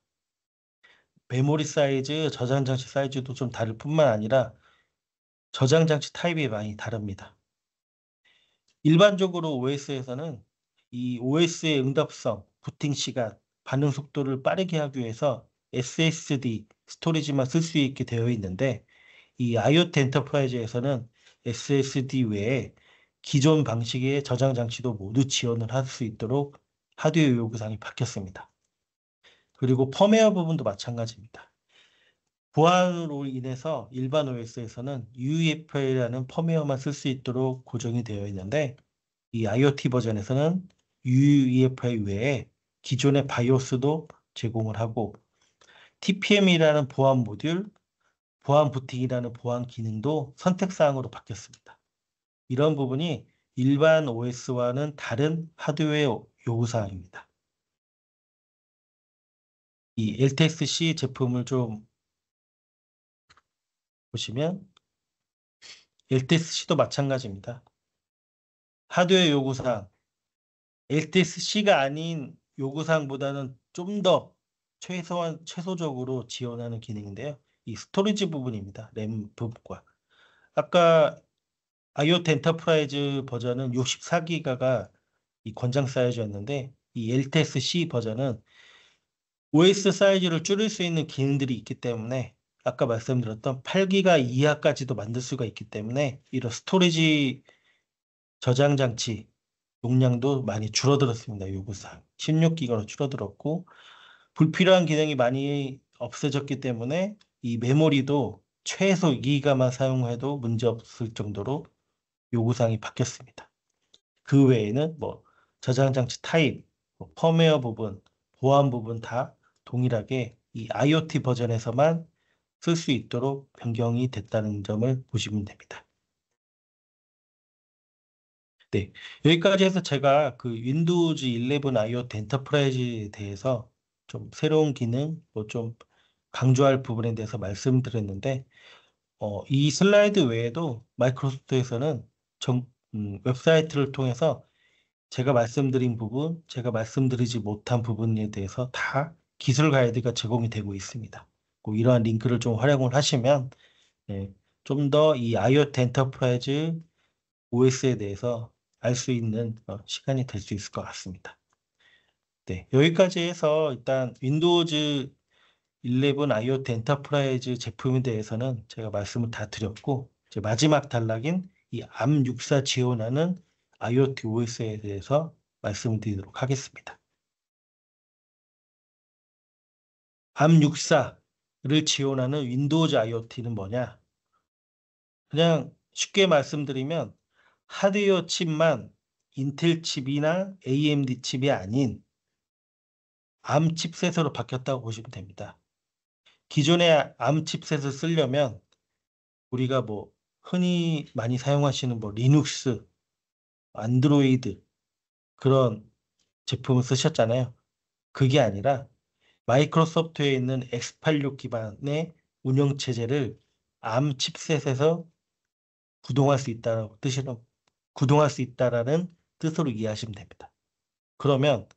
메모리 사이즈, 저장 장치 사이즈도 좀 다를 뿐만 아니라 저장 장치 타입이 많이 다릅니다. 일반적으로 OS에서는 이 OS의 응답성, 부팅 시간, 반응 속도를 빠르게 하기 위해서 SSD 스토리지만 쓸 수 있게 되어 있는데 이 IoT 엔터프라이즈에서는 SSD 외에 기존 방식의 저장 장치도 모두 지원을 할 수 있도록 하드웨어 요구사항이 바뀌었습니다. 그리고 펌웨어 부분도 마찬가지입니다. 보안으로 인해서 일반 OS에서는 UEFI라는 펌웨어만 쓸 수 있도록 고정이 되어 있는데 이 IoT 버전에서는 UEFI 외에 기존의 바이오스도 제공을 하고 TPM이라는 보안 모듈, 보안 부팅이라는 보안 기능도 선택사항으로 바뀌었습니다. 이런 부분이 일반 OS와는 다른 하드웨어 요구사항입니다. 이 LTSC 제품을 좀 보시면 LTSC도 마찬가지입니다. 하드웨어 요구사항, LTSC가 아닌 요구사항보다는 좀 더 최소적으로 지원하는 기능인데요. 이 스토리지 부분입니다. 램 부분과. 아까 IoT 엔터프라이즈 버전은 64기가가 이 권장 사이즈였는데 이 LTSC 버전은 OS 사이즈를 줄일 수 있는 기능들이 있기 때문에 아까 말씀드렸던 8기가 이하까지도 만들 수가 있기 때문에 이런 스토리지 저장 장치 용량도 많이 줄어들었습니다. 요구사항 16기가로 줄어들었고 불필요한 기능이 많이 없어졌기 때문에 이 메모리도 최소 2기가만 사용해도 문제없을 정도로 요구사항이 바뀌었습니다. 그 외에는 뭐 저장 장치 타입, 뭐 펌웨어 부분, 보안 부분 다 동일하게 이 IoT 버전에서만 쓸 수 있도록 변경이 됐다는 점을 보시면 됩니다. 네, 여기까지 해서 제가 그 윈도우즈 11 IoT 엔터프라이즈에 대해서 좀 새로운 기능, 뭐 좀 강조할 부분에 대해서 말씀드렸는데, 이 슬라이드 외에도 마이크로소프트에서는 웹사이트를 통해서 제가 말씀드린 부분, 제가 말씀드리지 못한 부분에 대해서 다 기술 가이드가 제공이 되고 있습니다. 꼭 이러한 링크를 좀 활용을 하시면 좀 더 이 IoT 엔터프라이즈 OS에 대해서 알 수 있는 시간이 될 수 있을 것 같습니다. 네, 여기까지 해서 일단 윈도우즈 11 IoT 엔터프라이즈 제품에 대해서는 제가 말씀을 다 드렸고 이제 마지막 단락인 이 암64 지원하는 IoT OS에 대해서 말씀을 드리도록 하겠습니다. 암64를 지원하는 윈도우즈 IoT는 뭐냐? 그냥 쉽게 말씀드리면 하드웨어 칩만 인텔 칩이나 AMD 칩이 아닌 암 칩셋으로 바뀌었다고 보시면 됩니다. 기존의 암 칩셋을 쓰려면 우리가 뭐 흔히 많이 사용하시는 뭐 리눅스, 안드로이드 그런 제품을 쓰셨잖아요. 그게 아니라 마이크로소프트에 있는 x86 기반의 운영체제를 암 칩셋에서 구동할 수 있다는 구동할 수 있다라는 뜻으로 이해하시면 됩니다. 그러면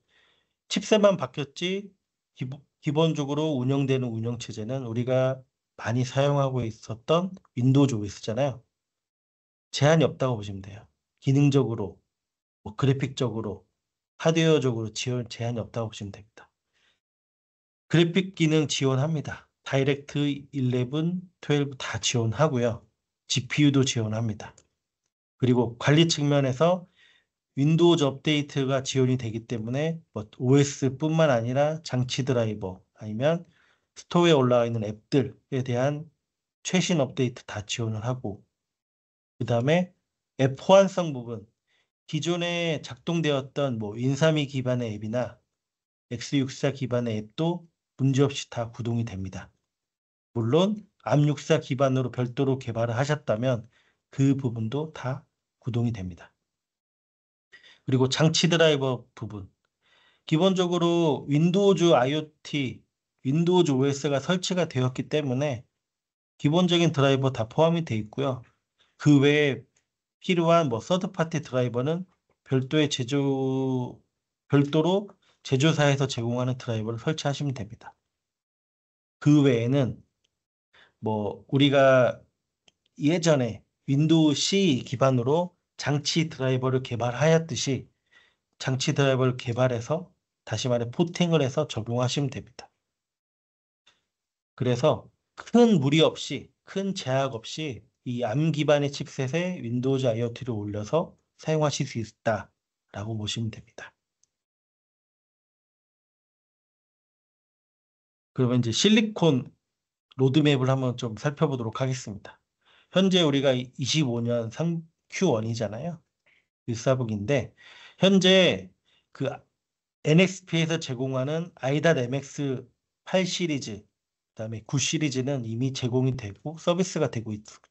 칩셋만 바뀌었지 기본적으로 운영되는 운영체제는 우리가 많이 사용하고 있었던 윈도우즈 OS잖아요. 제한이 없다고 보시면 돼요. 기능적으로, 뭐 그래픽적으로, 하드웨어적으로 제한이 없다고 보시면 됩니다. 그래픽 기능 지원합니다. 다이렉트 11, 12 다 지원하고요. GPU도 지원합니다. 그리고 관리 측면에서 윈도우즈 업데이트가 지원이 되기 때문에 뭐 OS뿐만 아니라 장치 드라이버 아니면 스토어에 올라와 있는 앱들에 대한 최신 업데이트 다 지원을 하고 그 다음에 앱 호환성 부분 기존에 작동되었던 뭐 윈3이 기반의 앱이나 x64 기반의 앱도 문제없이 다 구동이 됩니다. 물론 암64 기반으로 별도로 개발을 하셨다면 그 부분도 다 구동이 됩니다. 그리고 장치 드라이버 부분 기본적으로 윈도우즈 IoT, 윈도우즈 OS가 설치가 되었기 때문에 기본적인 드라이버 다 포함이 되어 있고요. 그 외에 필요한 뭐 서드파티 드라이버는 별도로 제조사에서 제공하는 드라이버를 설치하시면 됩니다. 그 외에는 뭐 우리가 예전에 윈도우 C 기반으로 장치 드라이버를 개발하였듯이 장치 드라이버를 개발해서 다시 말해 포팅을 해서 적용하시면 됩니다. 그래서 큰 무리 없이 큰 제약 없이 이 ARM 기반의 칩셋에 윈도우즈 IoT를 올려서 사용하실 수 있다라고 보시면 됩니다. 그러면 이제 실리콘 로드맵을 한번 좀 살펴보도록 하겠습니다. 현재 우리가 25년 Q1이잖아요. 일사북인데 현재 그 NXP에서 제공하는 i.MX 8 시리즈, 그다음에 9 시리즈는 이미 제공이 되고 서비스가 되고 있습니다.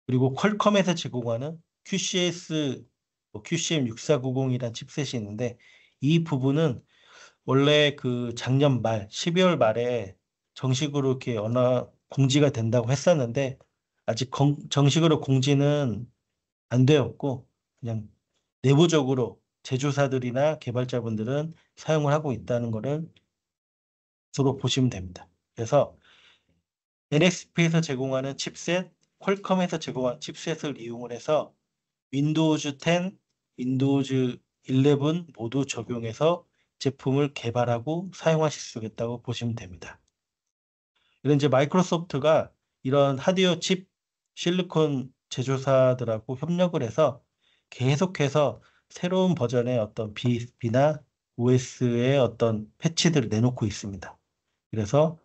그리고 퀄컴에서 제공하는 QCS, QCM6490이라는 칩셋이 있는데 이 부분은 원래 그 작년 말 12월 말에 정식으로 이렇게 공지가 된다고 했었는데 아직 정식으로 공지는 안 되었고 그냥 내부적으로 제조사들이나 개발자분들은 사용을 하고 있다는 것을 주로 보시면 됩니다. 그래서 NXP에서 제공하는 칩셋, 퀄컴에서 제공한 칩셋을 이용을 해서 윈도우즈 10, 윈도우즈 11 모두 적용해서 제품을 개발하고 사용하실 수 있다고 보시면 됩니다. 이런 이제 마이크로소프트가 이런 하드웨어 칩 실리콘 제조사들하고 협력을 해서 계속해서 새로운 버전의 어떤 BSP나 OS의 어떤 패치들을 내놓고 있습니다. 그래서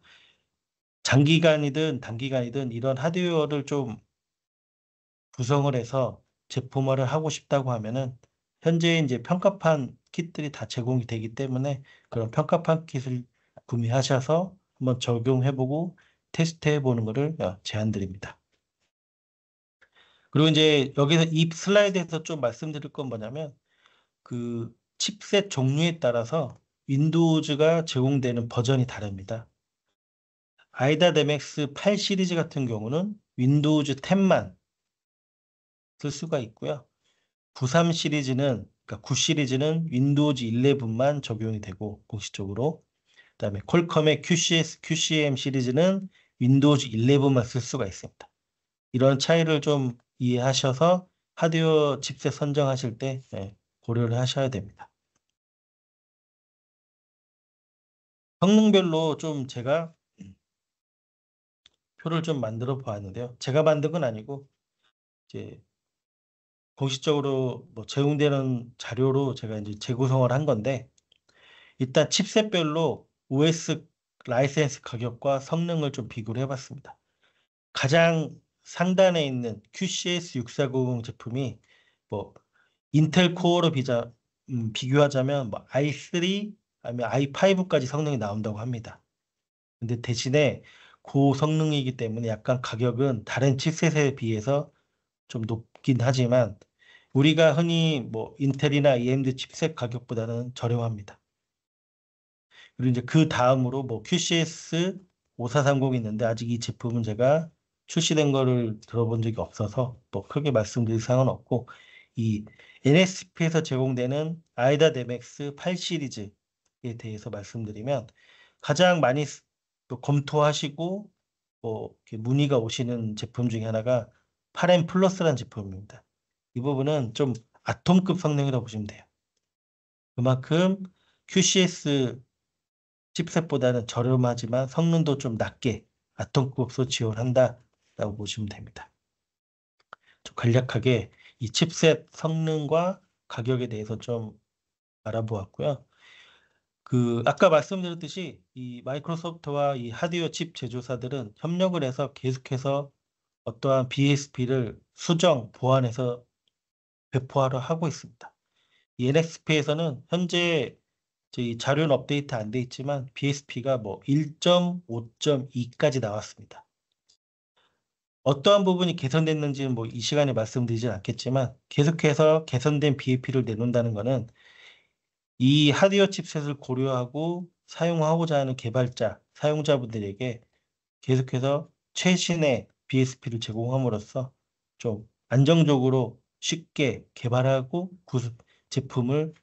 장기간이든 단기간이든 이런 하드웨어를 좀 구성을 해서 제품화를 하고 싶다고 하면은 현재 이제 평가판 킷들이 다 제공이 되기 때문에 그런 평가판 킷을 구매하셔서 한번 적용해보고 테스트해보는 것을 제안드립니다. 그리고 이제 여기서 이 슬라이드에서 좀 말씀드릴 건 뭐냐면 그 칩셋 종류에 따라서 윈도우즈가 제공되는 버전이 다릅니다. i.MX 8 시리즈 같은 경우는 윈도우즈 10만 쓸 수가 있고요. 93 시리즈는 그러니까 9 시리즈는 윈도우즈 11만 적용이 되고 공식적으로 그다음에 퀄컴의 QCM 시리즈는 윈도우즈 11만 쓸 수가 있습니다. 이런 차이를 좀 이해하셔서 하드웨어 칩셋 선정하실 때 고려를 하셔야 됩니다. 성능별로 좀 제가 표를 좀 만들어 보았는데요. 제가 만든 건 아니고 이제 공식적으로 뭐 제공되는 자료로 제가 이제 재구성을 한 건데 일단 칩셋별로 OS 라이센스 가격과 성능을 좀 비교를 해봤습니다. 가장 상단에 있는 QCS6490 제품이 뭐 인텔 코어로 비교하자면 뭐 i3 아니면 i5까지 성능이 나온다고 합니다. 근데 대신에 고성능이기 때문에 약간 가격은 다른 칩셋에 비해서 좀 높긴 하지만 우리가 흔히 뭐 인텔이나 AMD 칩셋 가격보다는 저렴합니다. 그리고 이제 그 다음으로 뭐 QCS 5430이 있는데 아직 이 제품은 제가 출시된 거를 들어본 적이 없어서 뭐 크게 말씀드릴 사항은 없고 이 NSP에서 제공되는 i.MX 8 시리즈에 대해서 말씀드리면 가장 많이 또 검토하시고 뭐 이렇게 문의가 오시는 제품 중에 하나가 8M 플러스라는 제품입니다. 이 부분은 좀 아톰급 성능이라고 보시면 돼요. 그만큼 QCS 칩셋보다는 저렴하지만 성능도 좀 낮게 아톰급으로 지원한다라고 보시면 됩니다. 좀 간략하게 이 칩셋 성능과 가격에 대해서 좀 알아보았고요. 그 아까 말씀드렸듯이 이 마이크로소프트와 이 하드웨어 칩 제조사들은 협력을 해서 계속해서 어떠한 BSP를 수정, 보완해서 배포하려 하고 있습니다. 이 NXP에서는 현재 저희 자료는 업데이트 안 돼 있지만 BSP가 뭐 1.5.2까지 나왔습니다. 어떠한 부분이 개선됐는지는 뭐 이 시간에 말씀드리진 않겠지만 계속해서 개선된 BSP를 내놓는다는 것은 이 하드웨어 칩셋을 고려하고 사용하고자 하는 개발자, 사용자분들에게 계속해서 최신의 BSP를 제공함으로써 좀 안정적으로 쉽게 개발하고 제품을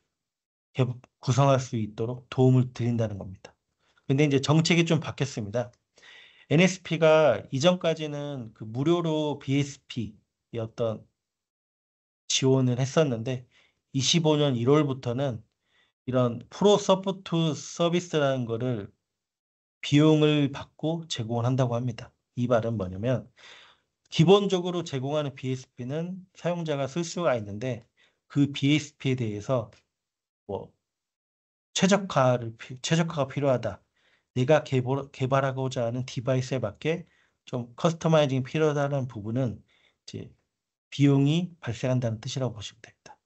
구성할 수 있도록 도움을 드린다는 겁니다. 근데 이제 정책이 좀 바뀌었습니다. NSP가 이전까지는 그 무료로 BSP 어떤 지원을 했었는데 25년 1월부터는 이런 프로 서포트 서비스라는 거를 비용을 받고 제공을 한다고 합니다. 이 말은 뭐냐면 기본적으로 제공하는 BSP는 사용자가 쓸 수가 있는데 그 BSP에 대해서 뭐 최적화가 필요하다. 내가 개발하고자 하는 디바이스에 맞게 좀 커스터마이징이 필요하다는 부분은 이제 비용이 발생한다는 뜻이라고 보시면 됩니다.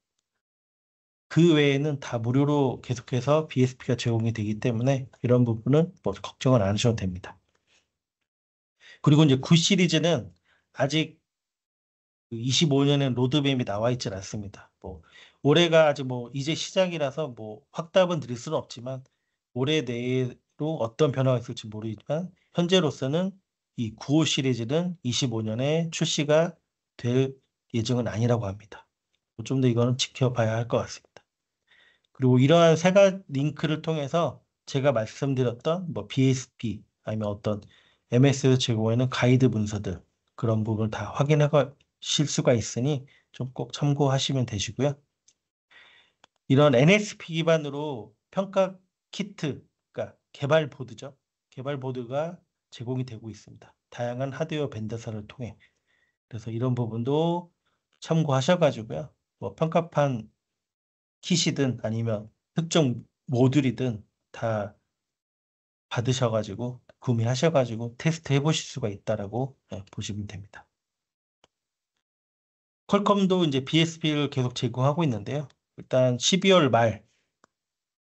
그 외에는 다 무료로 계속해서 BSP가 제공이 되기 때문에 이런 부분은 뭐 걱정을 안 하셔도 됩니다. 그리고 이제 9 시리즈는 아직 25년의 로드맵이 나와 있질 않습니다. 뭐 올해가 아직 뭐 이제 시작이라서 뭐 확답은 드릴 수는 없지만 올해 내로 어떤 변화가 있을지 모르지만 현재로서는 이 95 시리즈는 25년에 출시가 될 예정은 아니라고 합니다. 좀 더 이거는 지켜봐야 할 것 같습니다. 그리고 이러한 세 가지 링크를 통해서 제가 말씀드렸던 뭐 BSP 아니면 어떤 MS에서 제공하는 가이드 문서들 그런 부분을 다 확인하실 수가 있으니 좀 꼭 참고하시면 되시고요. 이런 NSP 기반으로 평가 키트, 그러니까 개발 보드죠. 개발 보드가 제공이 되고 있습니다. 다양한 하드웨어 벤더사를 통해. 그래서 이런 부분도 참고하셔가지고요. 뭐 평가판 킷이든 아니면 특정 모듈이든 다 받으셔가지고 구매하셔가지고 테스트 해보실 수가 있다라고 보시면 됩니다. 퀄컴도 이제 BSP를 계속 제공하고 있는데요. 일단 12월 말,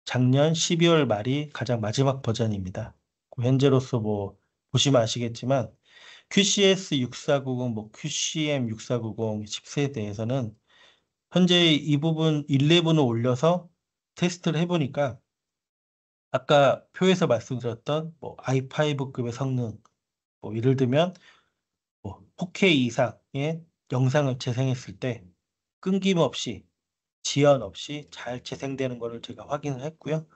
작년 12월 말이 가장 마지막 버전입니다. 현재로서 뭐 보시면 아시겠지만 QCS 6490, 뭐 QCM 6490 칩셋에 대해서는 현재 이 부분 11을 올려서 테스트를 해보니까 아까 표에서 말씀드렸던 뭐 i5급의 성능, 뭐 예를 들면 뭐 4K 이상의 영상을 재생했을 때 끊김없이 지연 없이 잘 재생되는 것을 제가 확인을 했고요.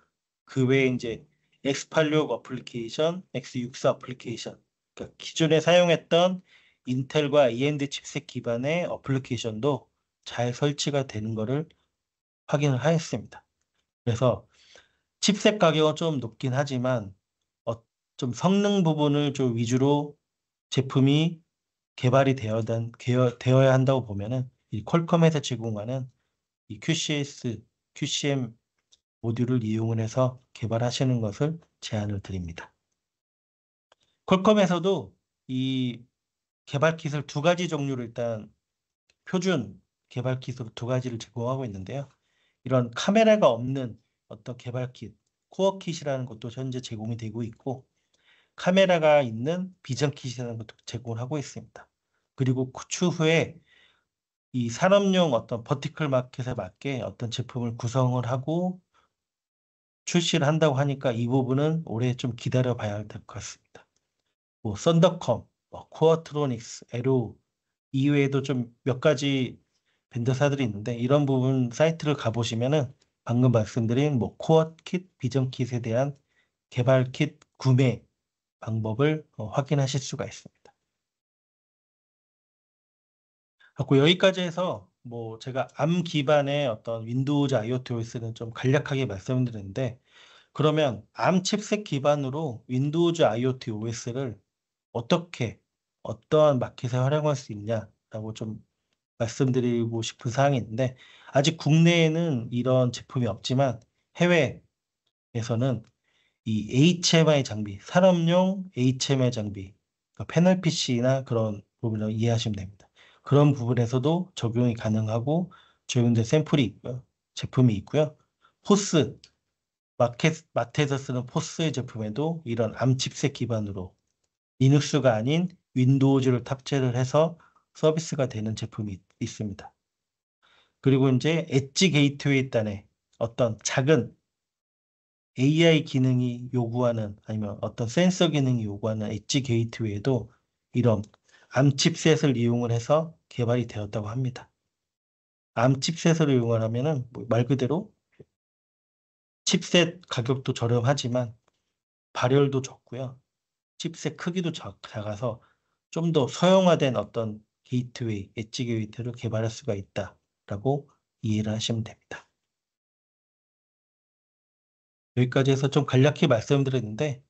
그 외에 이제 X86 어플리케이션, X64 어플리케이션, 그러니까 기존에 사용했던 인텔과 AMD 칩셋 기반의 어플리케이션도 잘 설치가 되는 것을 확인을 하였습니다. 그래서 칩셋 가격은 좀 높긴 하지만 좀 성능 부분을 좀 위주로 제품이 개발이 되어야 한다고 보면은 이 퀄컴에서 제공하는 이 QCS, QCM 모듈을 이용을 해서 개발하시는 것을 제안을 드립니다. 퀄컴에서도 이 개발 킷을 두 가지 종류를 일단 표준 개발 킷으로 두 가지를 제공하고 있는데요. 이런 카메라가 없는 어떤 개발 킷, 코어 킷이라는 것도 현재 제공이 되고 있고 카메라가 있는 비전 킷이라는 것도 제공을 하고 있습니다. 그리고 추후에 이 산업용 어떤 버티컬 마켓에 맞게 어떤 제품을 구성을 하고 출시를 한다고 하니까 이 부분은 올해 좀 기다려 봐야 될 것 같습니다. 뭐 썬더컴, 뭐 코어트로닉스, 에로 이외에도 좀 몇 가지 벤더사들이 있는데 이런 부분 사이트를 가보시면은 방금 말씀드린 뭐 코어 킷, 비전 킷에 대한 개발 킷 구매 방법을 확인하실 수가 있습니다. 그리고 여기까지 해서 뭐 제가 암 기반의 어떤 윈도우즈 IoT OS는 좀 간략하게 말씀드렸는데 그러면 암 칩셋 기반으로 윈도우즈 IoT OS를 어떻게 어떠한 마켓에 활용할 수 있냐라고 좀 말씀드리고 싶은 사항이 있는데 아직 국내에는 이런 제품이 없지만 해외에서는 이 HMI 장비, 산업용 HMI 장비, 그러니까 패널 PC나 그런 부분을 이해하시면 됩니다. 그런 부분에서도 적용이 가능하고 적용된 샘플이 있고요. 제품이 있고요. 포스, 마트에서 쓰는 포스의 제품에도 이런 암 칩셋 기반으로 리눅스가 아닌 윈도우즈를 탑재를 해서 서비스가 되는 제품이 있습니다. 그리고 이제 엣지 게이트웨이 단에 어떤 작은 AI 기능이 요구하는 아니면 어떤 센서 기능이 요구하는 엣지 게이트웨이도 이런 암 칩셋을 이용을 해서 개발이 되었다고 합니다. 암 칩셋을 이용을 하면은 뭐말 그대로 칩셋 가격도 저렴하지만 발열도 적고요. 칩셋 크기도 작아서 좀 더 서형화된 어떤 게이트웨이, 엣지 게이트를 개발할 수가 있다라고 이해를 하시면 됩니다. 여기까지 해서 좀 간략히 말씀드렸는데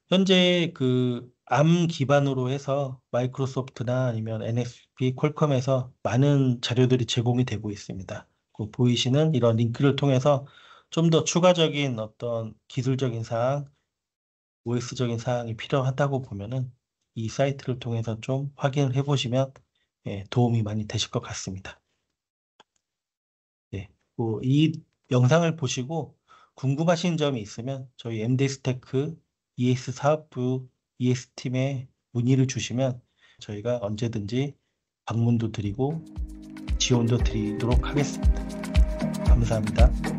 현재 그 암 기반으로 해서 마이크로소프트나 아니면 NXP, 퀄컴에서 많은 자료들이 제공이 되고 있습니다. 그 보이시는 이런 링크를 통해서 좀 더 추가적인 어떤 기술적인 사항, OS적인 사항이 필요하다고 보면은 이 사이트를 통해서 좀 확인을 해보시면 도움이 많이 되실 것 같습니다. 네. 이 영상을 보시고 궁금하신 점이 있으면 저희 MD스테크 ES 사업부 ES팀에 문의를 주시면 저희가 언제든지 방문도 드리고 지원도 드리도록 하겠습니다. 감사합니다.